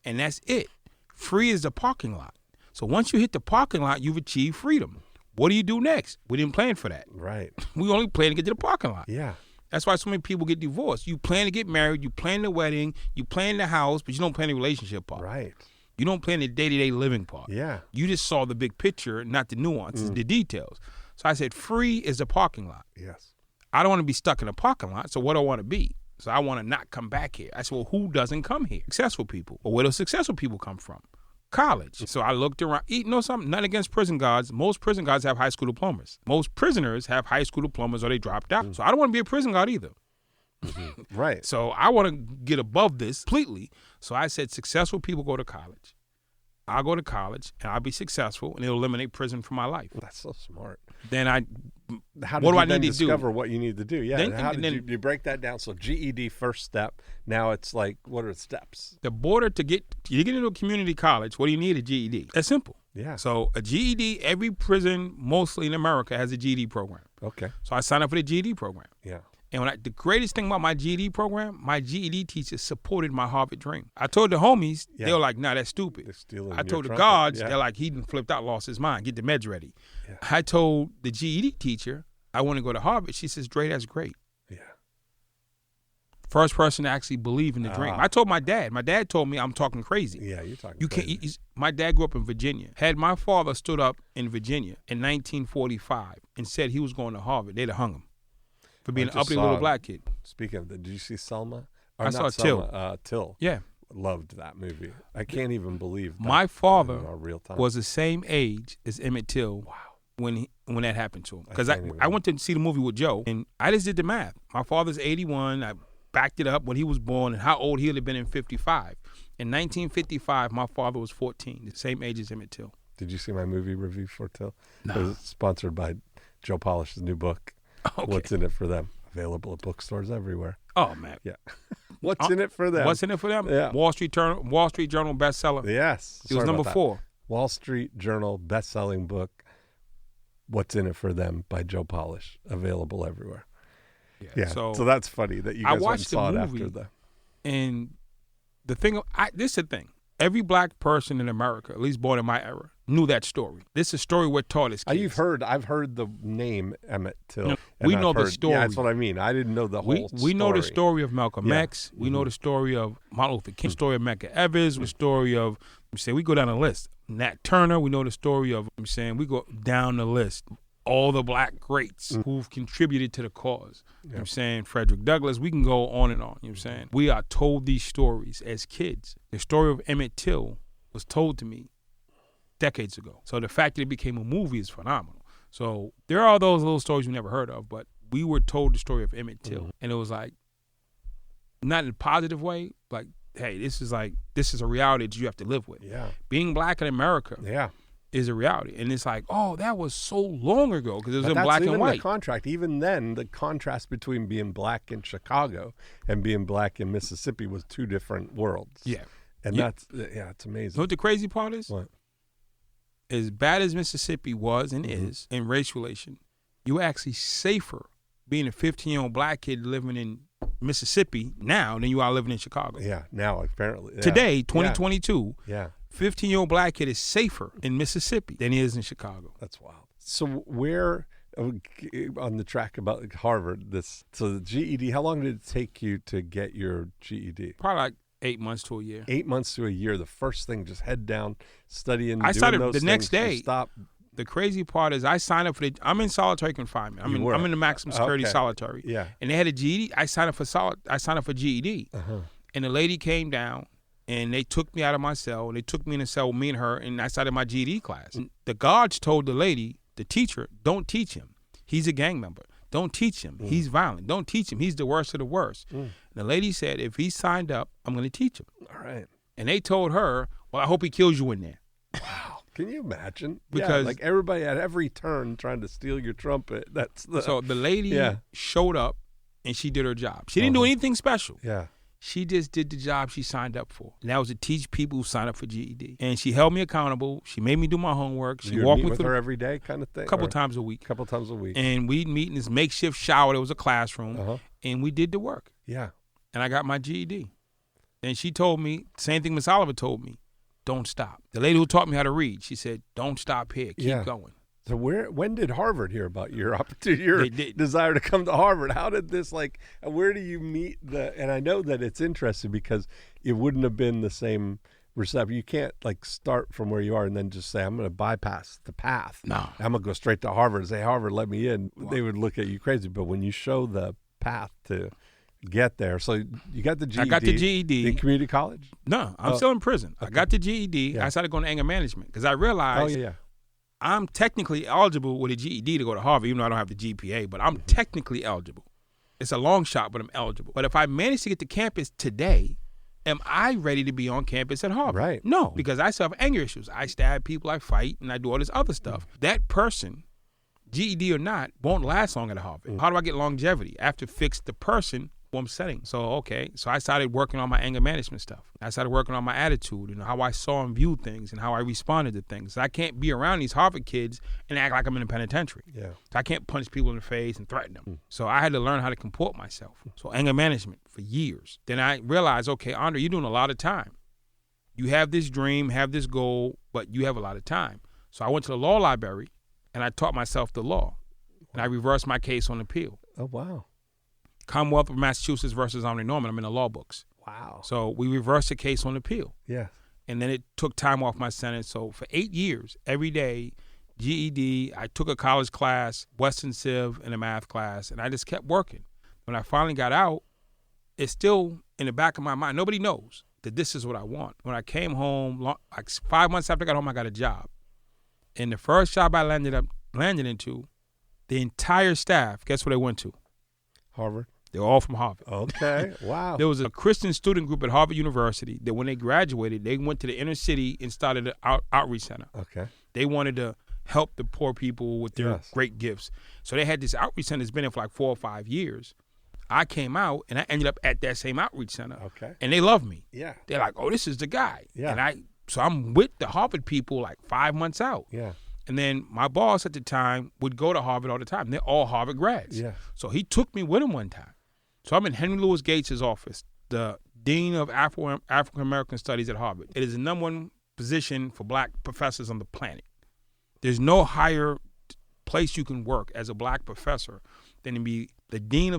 and that's it. Free is the parking lot. So once you hit the parking lot, you've achieved freedom. What do you do next? We didn't plan for that. Right. We only plan to get to the parking lot. Yeah. That's why so many people get divorced. You plan to get married, you plan the wedding, you plan the house, but you don't plan the relationship part. Right. You don't plan the day-to-day living part. Yeah. You just saw the big picture, not the nuances, the details. So I said, free is the parking lot. Yes. I don't want to be stuck in a parking lot, so what do I want to be? So I want to not come back here. I said, well, who doesn't come here? Successful people. Well, where do successful people come from? College. So I looked around. You know something? Nothing against prison guards. Most prison guards have high school diplomas. Most prisoners have high school diplomas or they dropped out. So I don't want to be a prison guard either. Right. So I want to get above this completely. So I said, successful people go to college. I'll go to college and I'll be successful, and it'll eliminate prison from my life. That's so smart. Then How what do I then need to discover do? what you need to do? Yeah. Then- How and did then- you break that down? So GED first step. Now it's like, what are the steps? The border to get into a community college, what do you need? A GED. That's simple. Yeah. So a GED, every prison, mostly in America, has a GED program. Okay. So I signed up for the GED program. Yeah. And the greatest thing about my GED program, my GED teacher supported my Harvard dream. I told the homies, they were like, nah, that's stupid. They're stealing I your told the trumpet. guards, Yeah. they're like, he done flipped out, lost his mind, get the meds ready. Yeah. I told the GED teacher, I want to go to Harvard. She says, Dre, that's great. Yeah. First person to actually believe in the dream. I told my dad. My dad told me I'm talking crazy. Yeah, you're talking You crazy. can't. My dad grew up in Virginia. Had my father stood up in Virginia in 1945 and said he was going to Harvard, they'd have hung him for being an uppity little black kid. Speaking of that, did you see Selma? Or I not saw Selma, Till. Yeah. Loved that movie. I can't even believe that. My father in our real time. was the same age as Emmett Till. Wow. When that happened to him. Because can't even- I went to see the movie with Joe, and I just did the math. My father's 81. I backed it up when he was born and how old he would have been in 55. In 1955, my father was 14, the same age as Emmett Till. Did you see my movie review for Till? No. It was sponsored by Joe Polish's new book, Okay. What's in It for Them? Available at bookstores everywhere. Oh, man. Yeah. What's in it for them? What's in it for them? Yeah. Wall Street Journal bestseller. Yes. It was Sorry number about that. 4. Wall Street Journal best-selling book, What's in It for Them by Joe Polish, available everywhere. Yeah. So that's funny that you guys went and saw it after the. And the thing, this is the thing. Every black person in America, at least born in my era, knew that story. This is a story we're taught as kids. I've heard the name Emmett Till. No, and we I've know the heard- story. Yeah, that's what I mean. I didn't know the whole story. We know the story of Malcolm Yeah. X. We know the story of Martin Luther King. The story of Medgar Evers. The story of, we go down the list. Nat Turner. We know the story of, we go down the list. All the black greats who've contributed to the cause. You know what I'm saying? Frederick Douglass. We can go on and on. You know what I'm saying? We are told these stories as kids. The story of Emmett Till was told to me decades ago. So the fact that it became a movie is phenomenal. So there are those little stories you never heard of, but we were told the story of Emmett Till. And it was like, not in a positive way, like, hey, this is a reality that you have to live with. Yeah. Being black in America is a reality. And it's like, oh, that was so long ago because it was in black and white. The contract. Even then, the contrast between being black in Chicago and being black in Mississippi was two different worlds. Yeah. And it's amazing. You know what the crazy part is? What? As bad as Mississippi was and is in race relation, you're actually safer being a 15-year-old black kid living in Mississippi now than you are living in Chicago. Yeah, now apparently. Yeah. Today, 2022, yeah. 15-year-old black kid is safer in Mississippi than he is in Chicago. That's wild. So where, on the track about Harvard, so the GED, how long did it take you to get your GED? Probably like 8 months to a year. 8 months to a year. The first thing, just head down, studying, I doing started those the things, next day. Stop. The crazy part is I signed up for I'm in solitary confinement. I'm in the maximum security solitary. Yeah. And they had a GED. I signed up for GED. And the lady came down and they took me out of my cell and they took me in a cell with me and her and I started my GED class. And the guards told the lady, the teacher, don't teach him. He's a gang member. Don't teach him. He's violent. Don't teach him. He's the worst of the worst. And the lady said, if he signed up, I'm going to teach him. All right. And they told her, well, I hope he kills you in there. Wow. Can you imagine? Because like everybody at every turn trying to steal your trumpet. So the lady showed up and she did her job. She didn't do anything special. Yeah. She just did the job she signed up for. And that was to teach people who signed up for GED. And she held me accountable. She made me do my homework. She walked me with through her every day kind of thing? A couple times a week. And we'd meet in this makeshift shower. There was a classroom. And we did the work. Yeah. And I got my GED. And she told me, same thing Miss Oliver told me, don't stop. The lady who taught me how to read, she said, don't stop here. Keep going. So when did Harvard hear about your opportunity, your desire to come to Harvard? How did this, where do you meet and I know that it's interesting because it wouldn't have been the same reception. You can't start from where you are and then just say, I'm going to bypass the path. No. I'm going to go straight to Harvard and say, Harvard, let me in. Wow. They would look at you crazy. But when you show the path to get there. So you got the GED. I got the GED. In community college? No, I'm still in prison. Okay. I got the GED. Yeah. I started going to anger management because I realized I'm technically eligible with a GED to go to Harvard, even though I don't have the GPA, but I'm technically eligible. It's a long shot, but I'm eligible. But if I manage to get to campus today, am I ready to be on campus at Harvard? Right. No, because I still have anger issues. I stab people, I fight, and I do all this other stuff. That person, GED or not, won't last long at Harvard. How do I get longevity? I have to fix the person who I'm setting. So I started working on my anger management stuff. I started working on my attitude and how I saw and viewed things and how I responded to things. I can't be around these Harvard kids and act like I'm in a penitentiary. Yeah. So I can't punch people in the face and threaten them. So I had to learn how to comport myself. So anger management for years. Then I realized, okay, Andre, you're doing a lot of time. You have this dream, have this goal, but you have a lot of time. So I went to the law library and I taught myself the law. And I reversed my case on appeal. Oh, wow. Commonwealth of Massachusetts versus Omni Norman. I'm in the law books. Wow. So we reversed the case on appeal. Yeah. And then it took time off my sentence. So for 8 years, every day, GED, I took a college class, Western Civ, and a math class, and I just kept working. When I finally got out, it's still in the back of my mind. Nobody knows that this is what I want. When I came home, like 5 months after I got home, I got a job. And the first job I landed into, the entire staff, guess where they went to? Harvard. They were all from Harvard. Okay. Wow. There was a Christian student group at Harvard University that when they graduated, they went to the inner city and started an outreach center. Okay. They wanted to help the poor people with their great gifts. So they had this outreach center that's been there for like 4 or 5 years. I came out and I ended up at that same outreach center. Okay. And they love me. Yeah. They're like, oh, this is the guy. Yeah. And so I'm with the Harvard people like 5 months out. Yeah. And then my boss at the time would go to Harvard all the time. They're all Harvard grads. Yeah. So he took me with him one time. So I'm in Henry Louis Gates' office, the Dean of African American Studies at Harvard. It is the #1 position for black professors on the planet. There's no higher place you can work as a black professor than to be the dean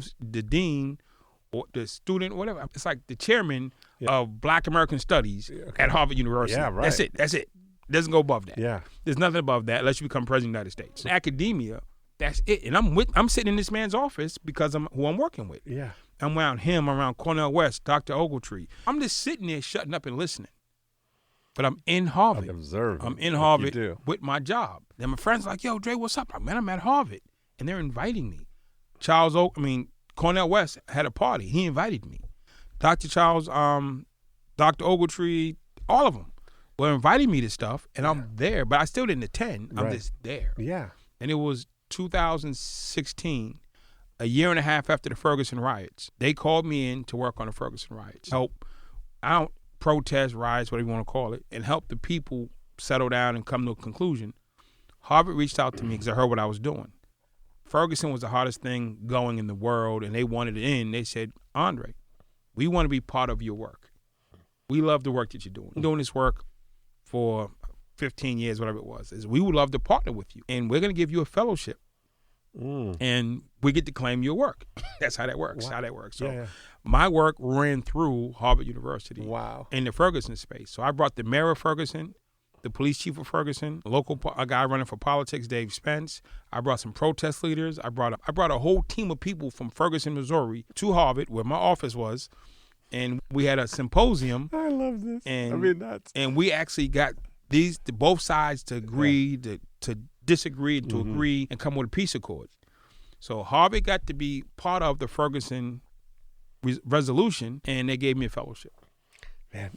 or the student, or whatever. It's like the chairman of Black American Studies at Harvard University. Yeah, right. That's it. Doesn't go above that. Yeah. There's nothing above that unless you become president of the United States. In academia, that's it. And I'm sitting in this man's office because I'm who I'm working with. Yeah. I'm around him, around Cornel West, Dr. Ogletree. I'm just sitting there shutting up and listening. But I'm in Harvard. I'm in Harvard with my job. Then my friends are like, yo, Dre, what's up? Man, I'm at Harvard. And they're inviting me. Cornel West had a party. He invited me. Dr. Charles, Dr. Ogletree, all of them were inviting me to stuff, and I'm there. But I still didn't attend. I'm just there. Yeah. And it was 2016, a year and a half after the Ferguson riots. They called me in to work on the Ferguson riots. Protest, riots, whatever you want to call it, and help the people settle down and come to a conclusion. Harvard reached out to me because I heard what I was doing. Ferguson was the hardest thing going in the world, and they wanted it in. They said, Andre, we want to be part of your work. We love the work that you're doing. I'm doing this work for 15 years, whatever it was. We would love to partner with you, and we're going to give you a fellowship. And we get to claim your work. That's how that works. Wow. So my work ran through Harvard University. Wow. In the Ferguson space. So I brought the mayor of Ferguson, the police chief of Ferguson, a guy running for politics, Dave Spence. I brought some protest leaders. I brought a whole team of people from Ferguson, Missouri, to Harvard, where my office was, and we had a symposium. I love this. And we actually got both sides to agree, to disagree, and to agree, and come with a peace accord. So Harvard got to be part of the Ferguson resolution, and they gave me a fellowship. Man,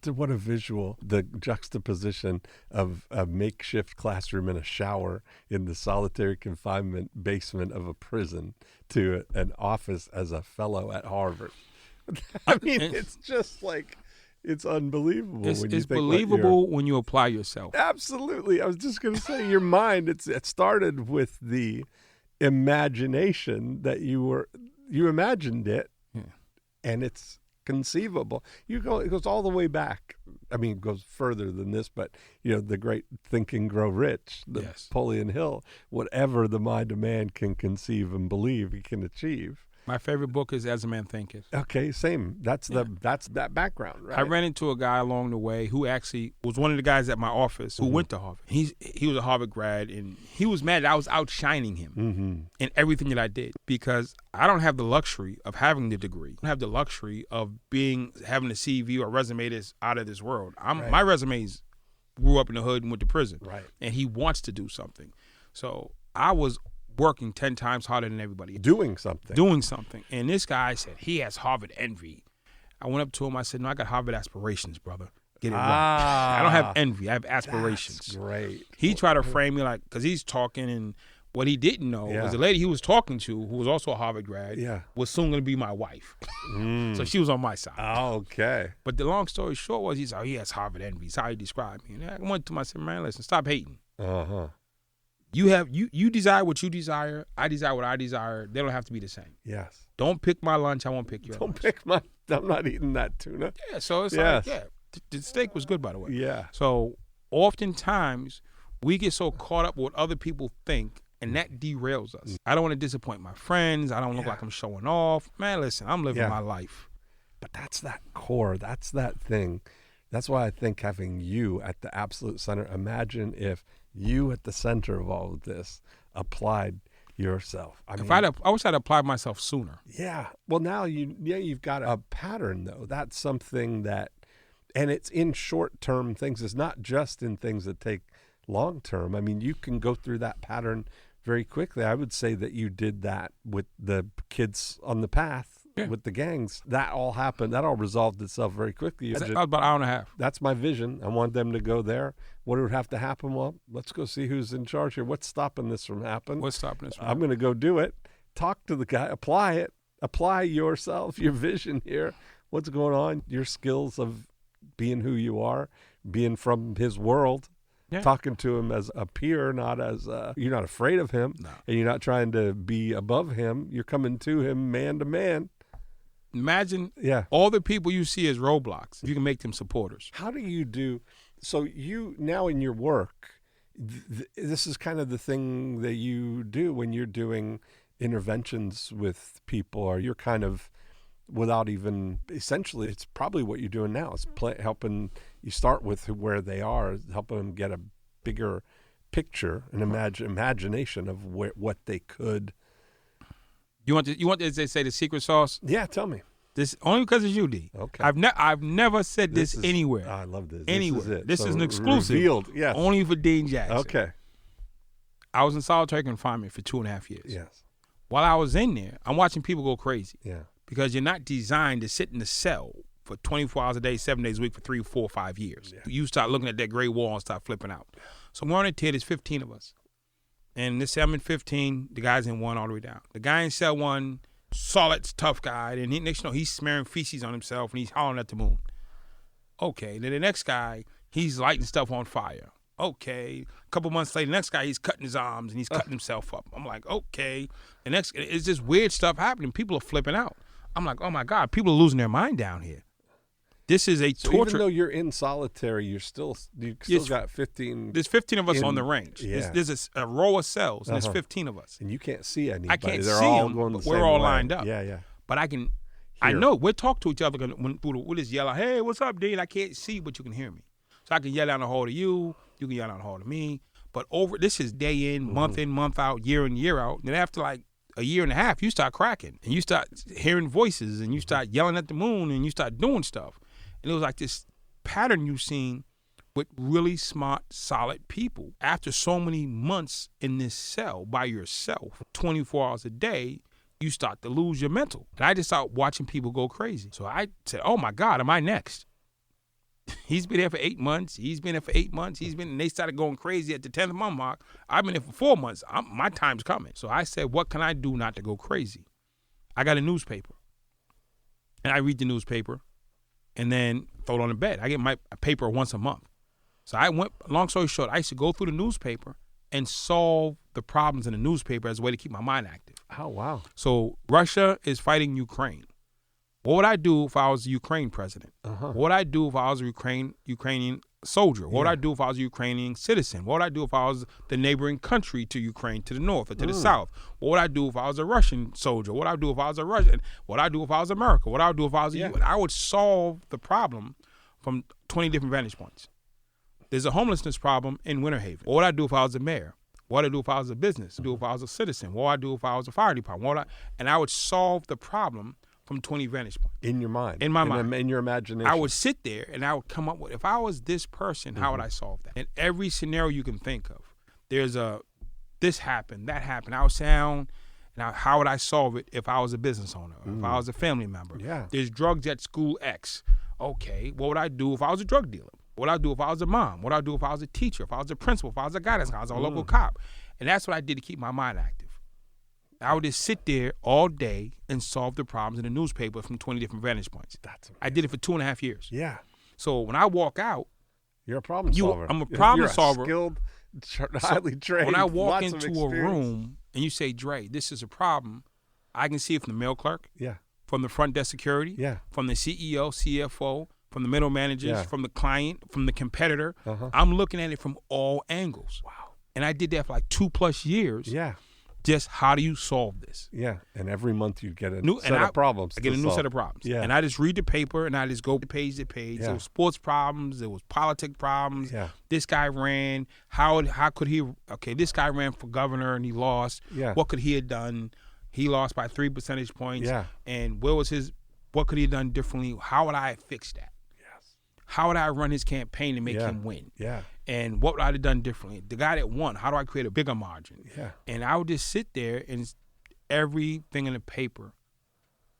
what a visual. The juxtaposition of a makeshift classroom and a shower in the solitary confinement basement of a prison to an office as a fellow at Harvard. I mean, it's just like, it's unbelievable. It's believable when you apply yourself. Absolutely. I was just going to say, your mind, it started with the imagination that you imagined it, and it's conceivable. It goes all the way back. I mean, it goes further than this, but the great Think and Grow Rich, Napoleon Hill. Whatever the mind of man can conceive and believe, he can achieve. My favorite book is As a Man Thinketh. Okay, same. That's that background, right? I ran into a guy along the way who actually was one of the guys at my office who went to Harvard. He was a Harvard grad, and he was mad that I was outshining him in everything that I did, because I don't have the luxury of having the degree. I don't have the luxury of having a CV or resume that's out of this world. My resumes grew up in the hood and went to prison, right? And he wants to do something. So I was working 10 times harder than everybody. Doing something. And this guy said he has Harvard envy. I went up to him. I said, no, I got Harvard aspirations, brother. Get it right. I don't have envy. I have aspirations. That's great. He tried to frame me like, because he's talking, and what he didn't know was the lady he was talking to, who was also a Harvard grad, was soon going to be my wife. So she was on my side. Oh, okay. But the long story short was, he said, he has Harvard envy. That's how he described me. And I went to him, I said, man, listen, stop hating. You desire what you desire. I desire what I desire. They don't have to be the same. Yes. Don't pick my lunch. I won't pick your lunch. I'm not eating that tuna. Yeah. So it's the steak was good, by the way. Yeah. So oftentimes we get so caught up with what other people think And that derails us. I don't want to disappoint my friends. I don't look like I'm showing off. Man, listen, I'm living my life. But that's that core. That's that thing. That's why I think having you at the absolute center, imagine if you at the center of all of this applied yourself. I wish I'd applied myself sooner. Yeah. Well, now you've got a pattern, though. That's something that, and it's in short-term things. It's not just in things that take long-term. I mean, you can go through that pattern very quickly. I would say that you did that with the kids on the path, with the gangs. That all happened. That all resolved itself very quickly. That was about an hour and a half. That's my vision. I want them to go there. What would have to happen? Well, let's go see who's in charge here. What's stopping this from happening? What's stopping this from I'm going to go do it. Talk to the guy. Apply it. Apply yourself, your vision here. What's going on? Your skills of being who you are, being from his world. Yeah. Talking to him as a peer, not as you're not afraid of him, and you're not trying to be above him. You're coming to him man to man. Imagine all the people you see as roadblocks. You can make them supporters. How do you do? So you now in your work, this is kind of the thing that you do when you're doing interventions with people, or you're kind of without even essentially, it's probably what you're doing now. It's helping. You start with where they are, helping them get a bigger picture, an imagination of what they could. You want as they say, the secret sauce? Yeah, tell me. This only because it's you, D. Okay. I've never said this anywhere. I love this. Anywhere. This is an exclusive. Revealed, yes. Only for Dean Jackson. Okay. I was in solitary confinement for 2.5 years. Yes. While I was in there, I'm watching people go crazy. Yeah. Because you're not designed to sit in the cell for 24 hours a day, 7 days a week for 3, 4, 5 years. Yeah. You start looking at that gray wall and start flipping out. So we're on a tier, there's 15 of us. And this I'm in 15, the guy's in 1 all the way down. The guy in cell 1, solid, tough guy, and next you know, he's smearing feces on himself and he's hollering at the moon. Okay, then the next guy, he's lighting stuff on fire. Okay, a couple months later, the next guy, he's cutting his arms and he's cutting himself up. I'm like, okay. The next, it's just weird stuff happening. People are flipping out. I'm like, oh my God, people are losing their mind down here. This is a torture. Even though you're in solitary, you still got 15. There's 15 of us on the range. Yeah. There's a row of cells, and there's 15 of us. And you can't see anybody. I can't They're see all them, going but the we're same all way. lined up. Yeah. But I know we'll talk to each other when we'll just yell out, hey, what's up, Dean? I can't see, but you can hear me. So I can yell down the hall to you. You can yell down the hall to me. But this is day in, month out, year in, year out. And then after like a year and a half, you start cracking. And you start hearing voices. And you start yelling at the moon. And you start doing stuff. And it was like this pattern you've seen with really smart, solid people. After so many months in this cell by yourself, 24 hours a day, you start to lose your mental. And I just started watching people go crazy. So I said, oh my God, am I next? He's been there for 8 months. He's been there for 8 months. And they started going crazy at the 10th month mark. I've been there for 4 months. My time's coming. So I said, what can I do not to go crazy? I got a newspaper. And I read the newspaper and then throw it on the bed. I get my paper once a month. So I went, long story short, I used to go through the newspaper and solve the problems in the newspaper as a way to keep my mind active. Oh, wow. So Russia is fighting Ukraine. What would I do if I was the Ukraine president? What would I do if I was a Ukrainian soldier? What would I do if I was a Ukrainian citizen? What would I do if I was the neighboring country to Ukraine, to the north or to the south? What would I do if I was a Russian soldier? What would I do if I was a Russian? What would I do if I was America? What would I do if I was a UN? I would solve the problem from 20 different vantage points. There's a homelessness problem in Winter Haven. What would I do if I was a mayor? What would I do if I was a business? What would I do if I was a citizen? What would I do if I was a fire department? And I would solve the problem from 20 vantage points. In your mind. In my mind. In your imagination. I would sit there and I would come up with, if I was this person, how would I solve that? In every scenario you can think of, there's this happened, that happened. I would sound, now how would I solve it if I was a business owner, if I was a family member? Yeah. There's drugs at school X. Okay, what would I do if I was a drug dealer? What would I do if I was a mom? What would I do if I was a teacher, if I was a principal, if I was a guidance counselor, if I was a local cop? And that's what I did to keep my mind active. I would just sit there all day and solve the problems in the newspaper from 20 different vantage points. That's amazing. I did it for 2.5 years. Yeah. So when I walk out, you're a problem solver. I'm a problem solver. Skilled, highly trained. When I walk into a room and you say, Dre, this is a problem, I can see it from the mail clerk, from the front desk security, from the CEO, CFO, from the middle managers, from the client, from the competitor. I'm looking at it from all angles. Wow. And I did that for like 2+ years. Yeah. Just how do you solve this? Yeah. And every month you get a set of problems. I get a new set of problems. Yeah. And I just read the paper and I just go page to page. Yeah. There was sports problems. There was politics problems. Yeah. This guy ran. How could he? Okay, this guy ran for governor and he lost. Yeah. What could he have done? He lost by 3 percentage points. Yeah. And what could he have done differently? How would I have fixed that? Yes. How would I run his campaign to make him win? Yeah. And what would I have done differently? The guy that won, how do I create a bigger margin? Yeah. And I would just sit there and everything in the paper.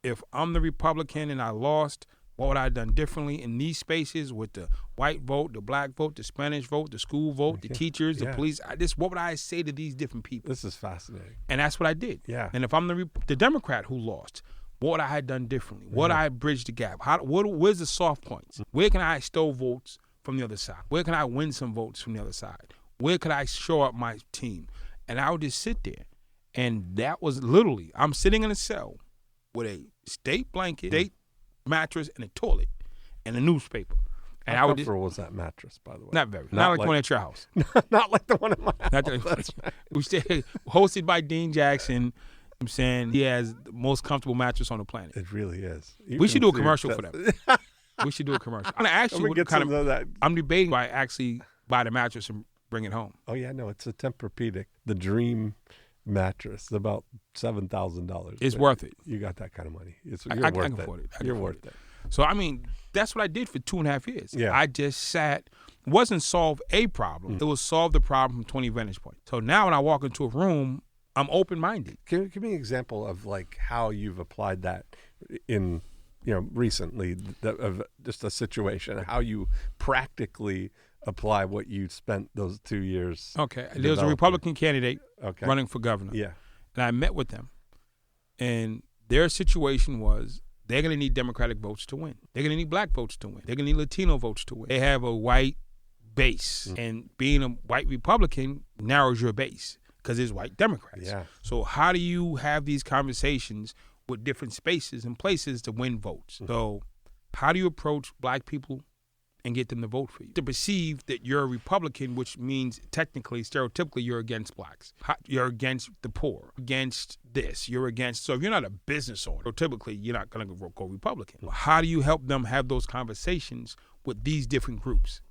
If I'm the Republican and I lost, what would I have done differently in these spaces with the white vote, the black vote, the Spanish vote, the school vote, the teachers, the police? What would I say to these different people? This is fascinating. And that's what I did. Yeah. And if I'm the Democrat who lost, what would I have done differently? What would I bridge the gap? Where's the soft points? Where can I stow votes from the other side? Where can I win some votes from the other side? Where could I show up my team? And I would just sit there. And that was literally, I'm sitting in a cell with a state blanket, state mattress, and a toilet, and a newspaper. And How comfortable was that mattress, by the way? Not very. Not like the one at your house. Not like the one at my house. That's right. We stayed hosted by Dean Jackson. I'm saying he has the most comfortable mattress on the planet. It really is. We should do a commercial for them. We should do a commercial. I'm actually I'm debating I actually buy the mattress and bring it home. Oh yeah, no, it's a Tempur-Pedic, the Dream mattress. It's about $7,000. It's worth it. You got that kind of money. You're I worth can afford it. You're worth it. So I mean, that's what I did for 2.5 years. Yeah. I just sat. Wasn't solve a problem. It was solve the problem from 20 vantage points. So now when I walk into a room, I'm open-minded. Can you give me an example of like how you've applied that in, recently, of just a situation, how you practically apply what you spent those 2 years. Okay. There was a Republican candidate running for governor. Yeah. And I met with them. And their situation was they're going to need Democratic votes to win. They're going to need black votes to win. They're going to need Latino votes to win. They have a white base. And being a white Republican narrows your base because there's white Democrats. Yeah. So how do you have these conversations with different spaces and places to win votes? So how do you approach black people and get them to vote for you? To perceive that you're a Republican, which means technically, stereotypically, you're against blacks. You're against the poor, against this. You're against, so if you're not a business owner, typically you're not going to go Republican. How do you help them have those conversations with these different groups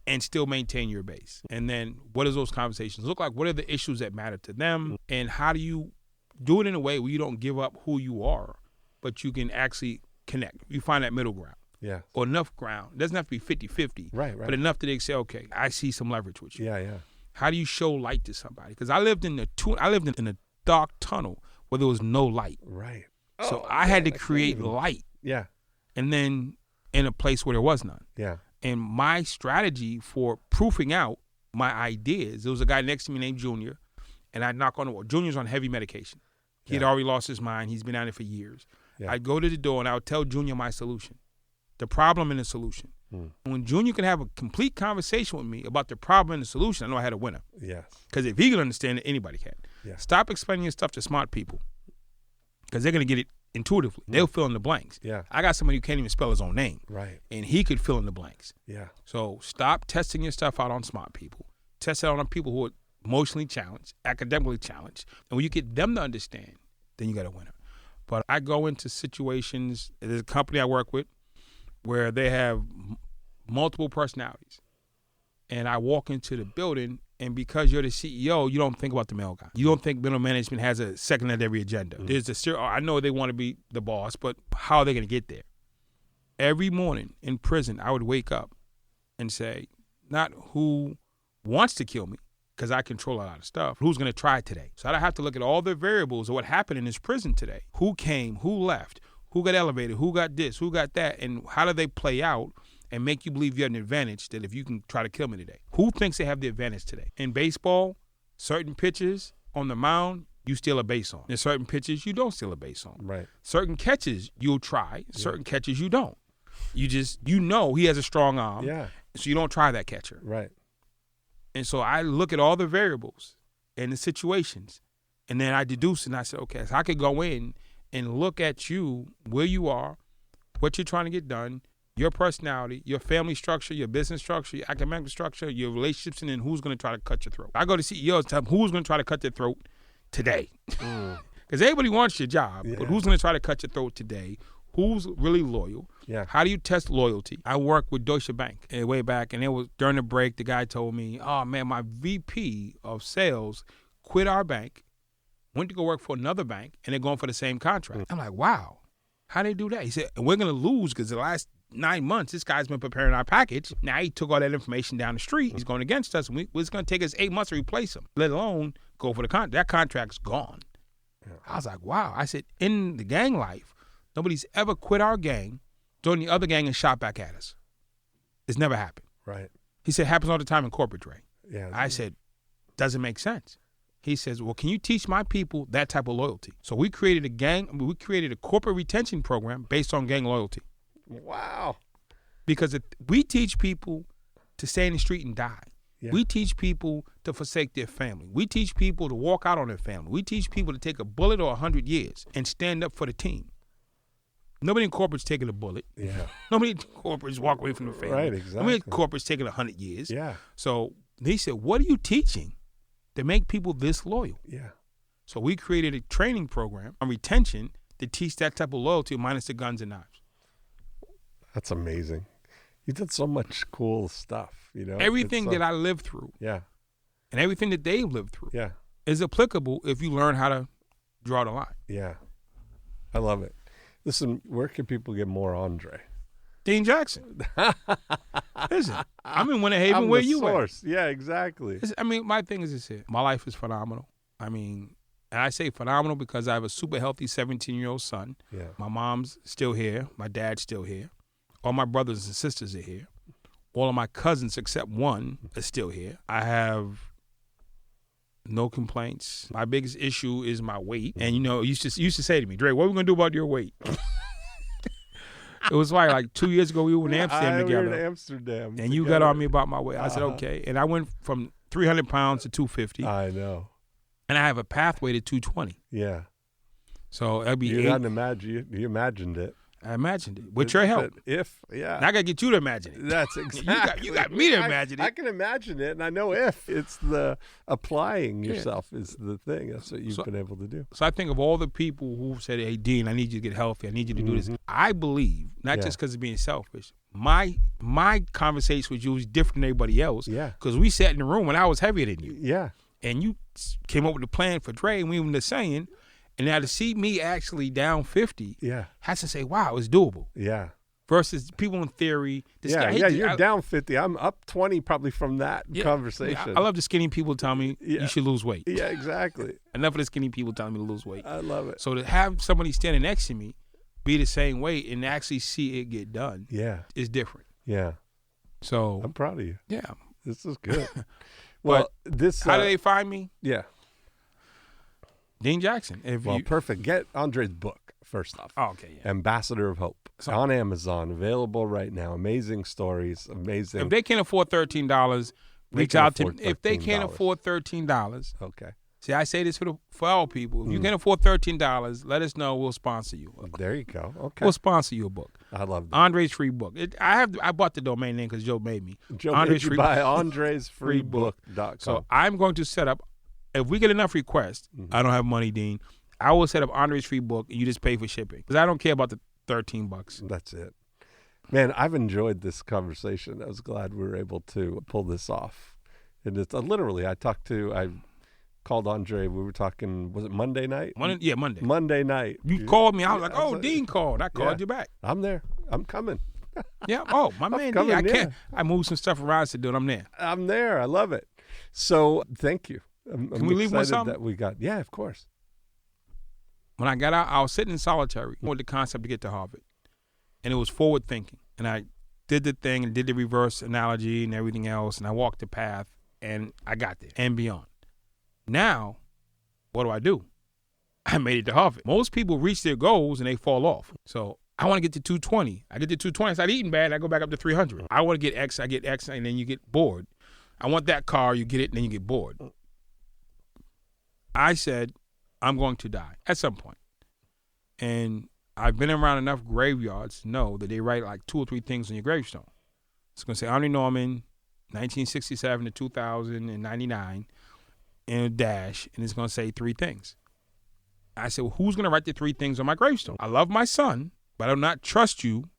and still maintain your base? And then what does those conversations look like? What are the issues that matter to them? And how do you do it in a way where you don't give up who you are, but you can actually connect? You find that middle ground. Yeah. Or enough ground. It doesn't have to be 50-50. Right. But enough that they say, okay, I see some leverage with you. Yeah. How do you show light to somebody? Because I lived in a dark tunnel where there was no light. Right. So I had to create light. Yeah. And then in a place where there was none. Yeah. And my strategy for proofing out my ideas, there was a guy next to me named Junior, and I'd knock on the wall. Junior's on heavy medication. He had already lost his mind. He's been on it for years. Yeah. I'd go to the door and I would tell Junior my solution, the problem and the solution. When Junior can have a complete conversation with me about the problem and the solution, I know I had a winner. Yes. Because if he can understand it, anybody can. Yeah. Stop explaining your stuff to smart people because they're going to get it intuitively. They'll fill in the blanks. Yeah. I got somebody who can't even spell his own name. Right. And he could fill in the blanks. Yeah. So stop testing your stuff out on smart people. Test it out on people who are emotionally challenged, academically challenged. And when you get them to understand, then you got a winner. But I go into situations, there's a company I work with where they have multiple personalities. And I walk into the building, and because you're the CEO, you don't think about the male guy. You don't think middle management has a second at every agenda. There's I know they want to be the boss, but how are they going to get there? Every morning in prison, I would wake up and say, not who wants to kill me, because I control a lot of stuff. Who's going to try today? So I have to look at all the variables of what happened in this prison today. Who came? Who left? Who got elevated? Who got this? Who got that? And how do they play out and make you believe you have an advantage that if you can try to kill me today? Who thinks they have the advantage today? In baseball, certain pitches on the mound, you steal a base on. There's certain pitches you don't steal a base on. Right. Certain catches you'll try. Certain catches you don't. You know he has a strong arm. Yeah. So you don't try that catcher. Right. And so I look at all the variables and the situations, and then I deduce and I say, okay, so I could go in and look at you, where you are, what you're trying to get done, your personality, your family structure, your business structure, your academic structure, your relationships, and then who's going to try to cut your throat. I go to CEOs and tell them who's going to try to cut their throat today. Because everybody wants your job, but who's going to try to cut your throat today? Who's really loyal? Yeah. How do you test loyalty? I worked with Deutsche Bank way back, and it was during the break, the guy told me, oh, man, my VP of sales quit our bank, went to go work for another bank, and they're going for the same contract. I'm like, wow, how they do that? He said, and we're going to lose because the last 9 months, this guy's been preparing our package. Now he took all that information down the street. He's going against us, and it's going to take us 8 months to replace him, let alone go for the contract. That contract's gone. Yeah. I was like, wow. I said, in the gang life, nobody's ever quit our gang, joined the other gang, and shot back at us. It's never happened. Right. He said, happens all the time in corporate, Dre. Yeah. I said, doesn't make sense. He says, well, can you teach my people that type of loyalty? So we created a corporate retention program based on gang loyalty. Wow. Because we teach people to stay in the street and die. Yeah. We teach people to forsake their family. We teach people to walk out on their family. We teach people to take a bullet or 100 years and stand up for the team. Nobody in corporate's taking a bullet. Yeah. Nobody in corporate's walk away from the family. Right, exactly. Nobody in corporate's taking 100 years. Yeah. So he said, what are you teaching to make people this loyal? Yeah. So we created a training program on retention to teach that type of loyalty minus the guns and knives. That's amazing. You did so much cool stuff, Everything that I lived through. Yeah. And everything that they lived through. Yeah. Is applicable if you learn how to draw the line. Yeah. I love it. Listen, where can people get more Andre? Dean Jackson. Listen, I'm in Winter Haven. Where you at? Yeah, exactly. My thing is this here. My life is phenomenal. And I say phenomenal because I have a super healthy 17-year-old son. Yeah. My mom's still here. My dad's still here. All my brothers and sisters are here. All of my cousins except one are still here. I have no complaints. My biggest issue is my weight. And you used to say to me, Dre, what are we gonna do about your weight? It was like 2 years ago we were in Amsterdam together. We were in Amsterdam. And you got on me about my weight. I said, okay. And I went from 300 pounds to 250. I know. And I have a pathway to 220. Yeah. So that'd be you imagined it. I imagined it with your help. And I gotta get you to imagine it. That's exactly. you got me to imagine it. I can imagine it, and I know if it's the applying yourself is the thing. That's what you've been able to do. So I think of all the people who said, "Hey, Dean, I need you to get healthy. I need you to do this." I believe not just because of being selfish. My conversation with you was different than everybody else. Yeah. Because we sat in the room when I was heavier than you. Yeah. And you came up with a plan for Dre, and we were saying. And now to see me actually down 50, has to say, wow, it's doable. Yeah. Versus people in theory. You're down 50. I'm up 20 probably from that conversation. I love the skinny people tell me you should lose weight. Yeah, exactly. Enough of the skinny people telling me to lose weight. I love it. So to have somebody standing next to me be the same weight and actually see it get done is different. Yeah. So I'm proud of you. Yeah. This is good. Well, how do they find me? Yeah. Dean Jackson. Perfect. Get Andre's book first off. Oh, okay. Yeah. Ambassador of Hope on Amazon, available right now. Amazing stories. Amazing. If they can't afford $13, reach out to me. If they can't afford $13, okay. See, I say this for all people. If you can't afford $13, let us know. We'll sponsor you. There you go. Okay. We'll sponsor you a book. I love that. Andre's Free Book. I bought the domain name because Joe made me. Made you buy andresfreebook.com. So I'm going to set up. If we get enough requests, I don't have money, Dean. I will set up Andre's Free Book, and you just pay for shipping because I don't care about the $13. That's it, man. I've enjoyed this conversation. I was glad we were able to pull this off. And it's literally, I called Andre. We were talking. Was it Monday night? Monday. Monday night. You called me. I was like, Dean called. I called you back. I'm there. I'm coming. Yeah. Oh, my man. Dean. I can't. I moved some stuff around to do it. I'm there. I'm there. I love it. So thank you. Can we leave with something? That we got. Yeah, of course. When I got out, I was sitting in solitary with the concept to get to Harvard. And it was forward thinking. And I did the thing and did the reverse analogy and everything else. And I walked the path and I got there and beyond. Now, what do? I made it to Harvard. Most people reach their goals and they fall off. So I want to get to 220. I get to 220. I start eating bad. I go back up to 300. I want to get X. I get X. And then you get bored. I want that car. You get it. And then you get bored. I said, I'm going to die at some point. And I've been around enough graveyards to know that they write like 2 or 3 things on your gravestone. It's going to say Henry Norman, 1967 to 2099, and a dash, and it's going to say 3 things. I said, well, who's going to write the 3 things on my gravestone? I love my son, but I do not trust you.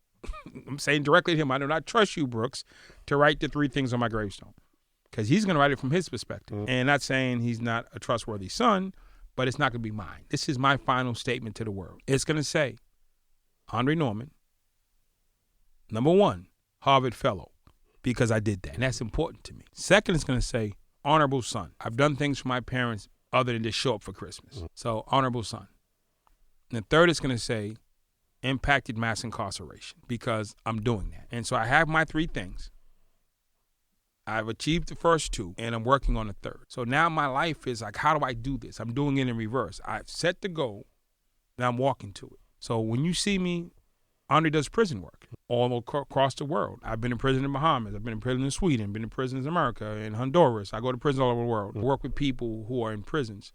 I'm saying directly to him, I do not trust you, Brooks, to write the 3 things on my gravestone. Because he's going to write it from his perspective. And not saying he's not a trustworthy son, but it's not going to be mine. This is my final statement to the world. It's going to say, Henry Norman, number 1, Harvard Fellow, because I did that. And that's important to me. Second, it's going to say, honorable son. I've done things for my parents other than just show up for Christmas. So, honorable son. And the third, it's going to say, impacted mass incarceration, because I'm doing that. And so I have my 3 things. I've achieved the first 2, and I'm working on the third. So now my life is like, how do I do this? I'm doing it in reverse. I've set the goal, and I'm walking to it. So when you see me, Andre does prison work all across the world. I've been in prison in Bahamas. I've been in prison in Sweden, been in prisons in America, in Honduras. I go to prison all over the world. I work with people who are in prisons.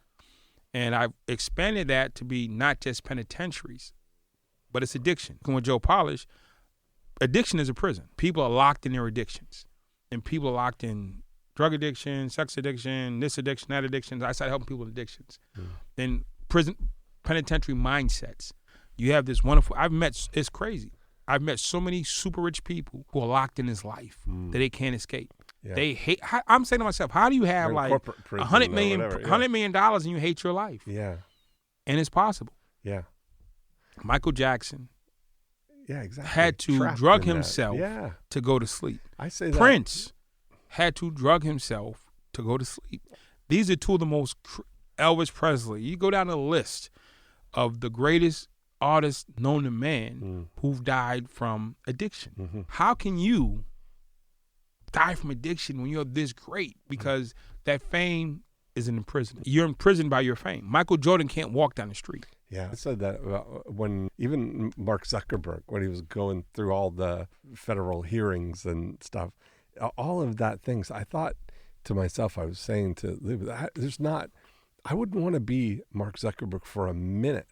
And I've expanded that to be not just penitentiaries, but it's addiction. With Joe Polish, addiction is a prison. People are locked in their addictions. And people are locked in drug addiction, sex addiction, this addiction, that addiction. I started helping people with addictions. Then prison, penitentiary mindsets. You have this wonderful, it's crazy. I've met so many super rich people who are locked in this life that they can't escape. Yeah. They hate, I'm saying to myself, how do you have like $100 million and you hate your life? Yeah. And it's possible. Yeah. Michael Jackson. Yeah, exactly. Had to drug himself to go to sleep. I say that. Prince had to drug himself to go to sleep. These are 2 of the most, Elvis Presley. You go down the list of the greatest artists known to man who've died from addiction. How can you die from addiction when you're this great? Because that fame is in prison. You're imprisoned by your fame. Michael Jordan can't walk down the street. Yeah, I said that when even Mark Zuckerberg, when he was going through all the federal hearings and stuff, all of that things, I thought to myself, I was saying to Liv, I wouldn't want to be Mark Zuckerberg for a minute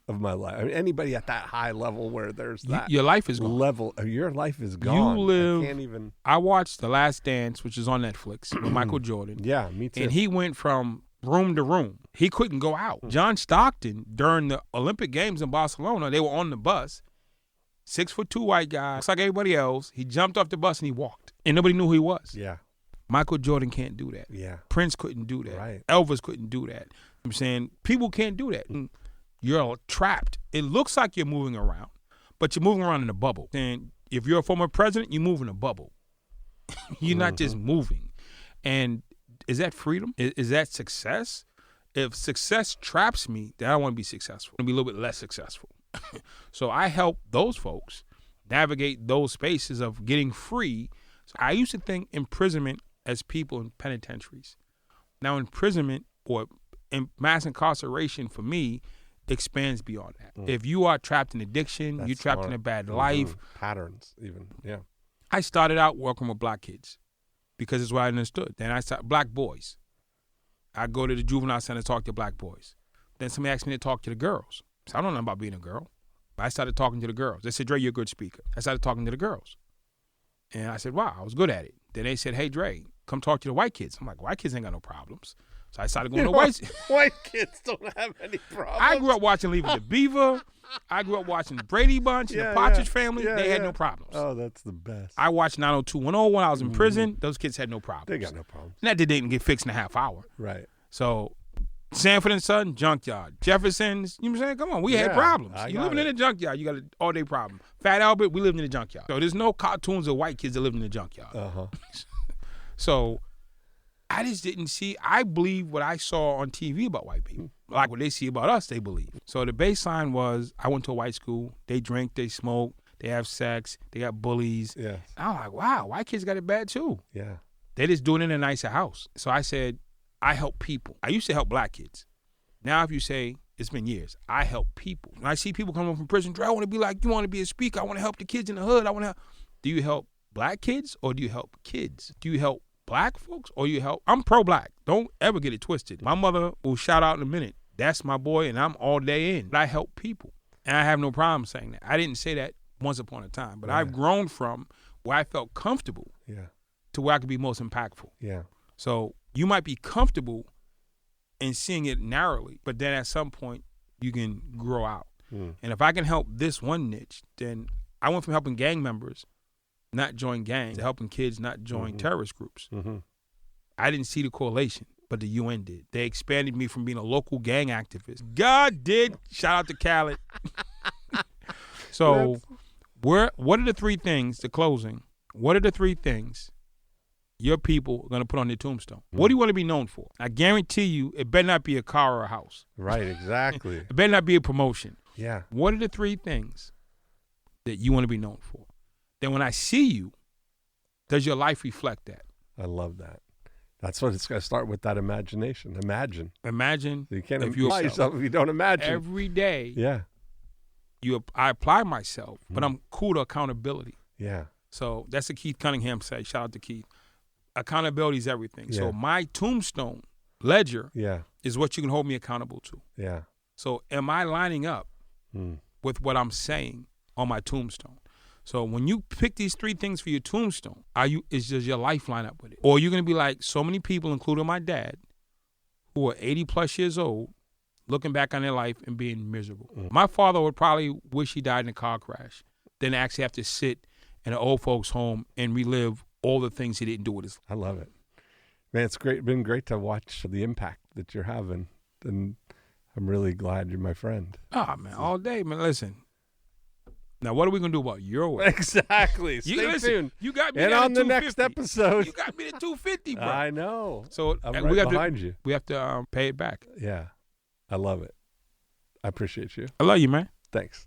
of my life. I mean, anybody at that high level where there's that your life is gone. Level, your life is gone. You live. I can't even. I watched The Last Dance, which is on Netflix, with Michael Jordan. Yeah, me too. And he went from room to room. He couldn't go out. John Stockton, during the Olympic Games in Barcelona, they were on the bus. 6'2" white guy, looks like everybody else. He jumped off the bus and he walked. And nobody knew who he was. Yeah. Michael Jordan can't do that. Yeah. Prince couldn't do that. Right. Elvis couldn't do that. I'm saying people can't do that. And you're trapped. It looks like you're moving around, but you're moving around in a bubble. And if you're a former president, you move in a bubble. You're not just moving. And is that freedom? Is that success? If success traps me, then I want to be successful. I want to be a little bit less successful. So I help those folks navigate those spaces of getting free. So I used to think imprisonment as people in penitentiaries. Now imprisonment or mass incarceration for me expands beyond that. If you are trapped in addiction, you're trapped in a bad life. Patterns even, yeah. I started out working with black kids because it's what I understood. Then I started black boys. I go to the juvenile center to talk to black boys. Then somebody asked me to talk to the girls. So I don't know about being a girl. But I started talking to the girls. They said, Dre, you're a good speaker. I started talking to the girls. And I said, wow, I was good at it. Then they said, hey, Dre, come talk to the white kids. I'm like, white kids ain't got no problems. So I started going to white kids don't have any problems. I grew up watching Leave It to Beaver. I grew up watching the Brady Bunch and the Partridge Family. They had no problems. Oh, that's the best. I watched 90210 when I was in prison. Those kids had no problems. They got no problems. And that didn't get fixed in a half hour. Right. So Sanford and Son, junkyard. Jefferson's, you know what I'm saying? Come on, we had problems. You living in a junkyard, you got an all-day problem. Fat Albert, we lived in a junkyard. So there's no cartoons of white kids that lived in a junkyard. So I just didn't see, I believe what I saw on TV about white people. Like what they see about us, they believe. So the baseline was, I went to a white school. They drink, they smoke, they have sex, they got bullies. Yeah. I'm like, wow, white kids got it bad too. Yeah. They just do it in a nicer house. So I said, I help people. I used to help black kids. Now if you say, it's been years, I help people. When I see people coming from prison, Dre, I want to be like, you want to be a speaker. I want to help the kids in the hood. I want to help. Do you help black kids or do you help kids? Do you help black folks or you help? I'm pro-black. Don't ever get it twisted. My mother will shout out in a minute. That's my boy and I'm all day in. But I help people. And I have no problem saying that. I didn't say that once upon a time, but I've grown from where I felt comfortable to where I could be most impactful. Yeah. So you might be comfortable in seeing it narrowly, but then at some point you can grow out. And if I can help this one niche, then I went from helping gang members not join gangs to helping kids not join terrorist groups. I didn't see the correlation, but the UN did. They expanded me from being a local gang activist. God did. Shout out to Khaled. So what are the three things, the closing, what are the three things your people are going to put on their tombstone? What do you want to be known for? I guarantee you it better not be a car or a house. Right, exactly. It better not be a promotion. Yeah. What are the three things that you want to be known for? Then when I see you, does your life reflect that? I love that. That's what it's going to start with, that imagination. Imagine. You can't apply yourself if you don't imagine. Every day, I apply myself, but I'm cool to accountability. Yeah. So that's what Keith Cunningham said. Shout out to Keith. Accountability is everything. Yeah. So my tombstone ledger is what you can hold me accountable to. Yeah. So am I lining up with what I'm saying on my tombstone? So when you pick these three things for your tombstone, does your life line up with it? Or are you going to be like so many people, including my dad, who are 80 plus years old, looking back on their life and being miserable? My father would probably wish he died in a car crash, then actually have to sit in an old folks' home and relive all the things he didn't do with his life. I love it. Man, it's been great to watch the impact that you're having. And I'm really glad you're my friend. Oh, man, all day, man. Listen. Now, what are we going to do about your way? Exactly. Stay tuned. You got me and down on to the next episode. You got me to 250, bro. I know. So I'm right behind you. We have to pay it back. Yeah. I love it. I appreciate you. I love you, man. Thanks.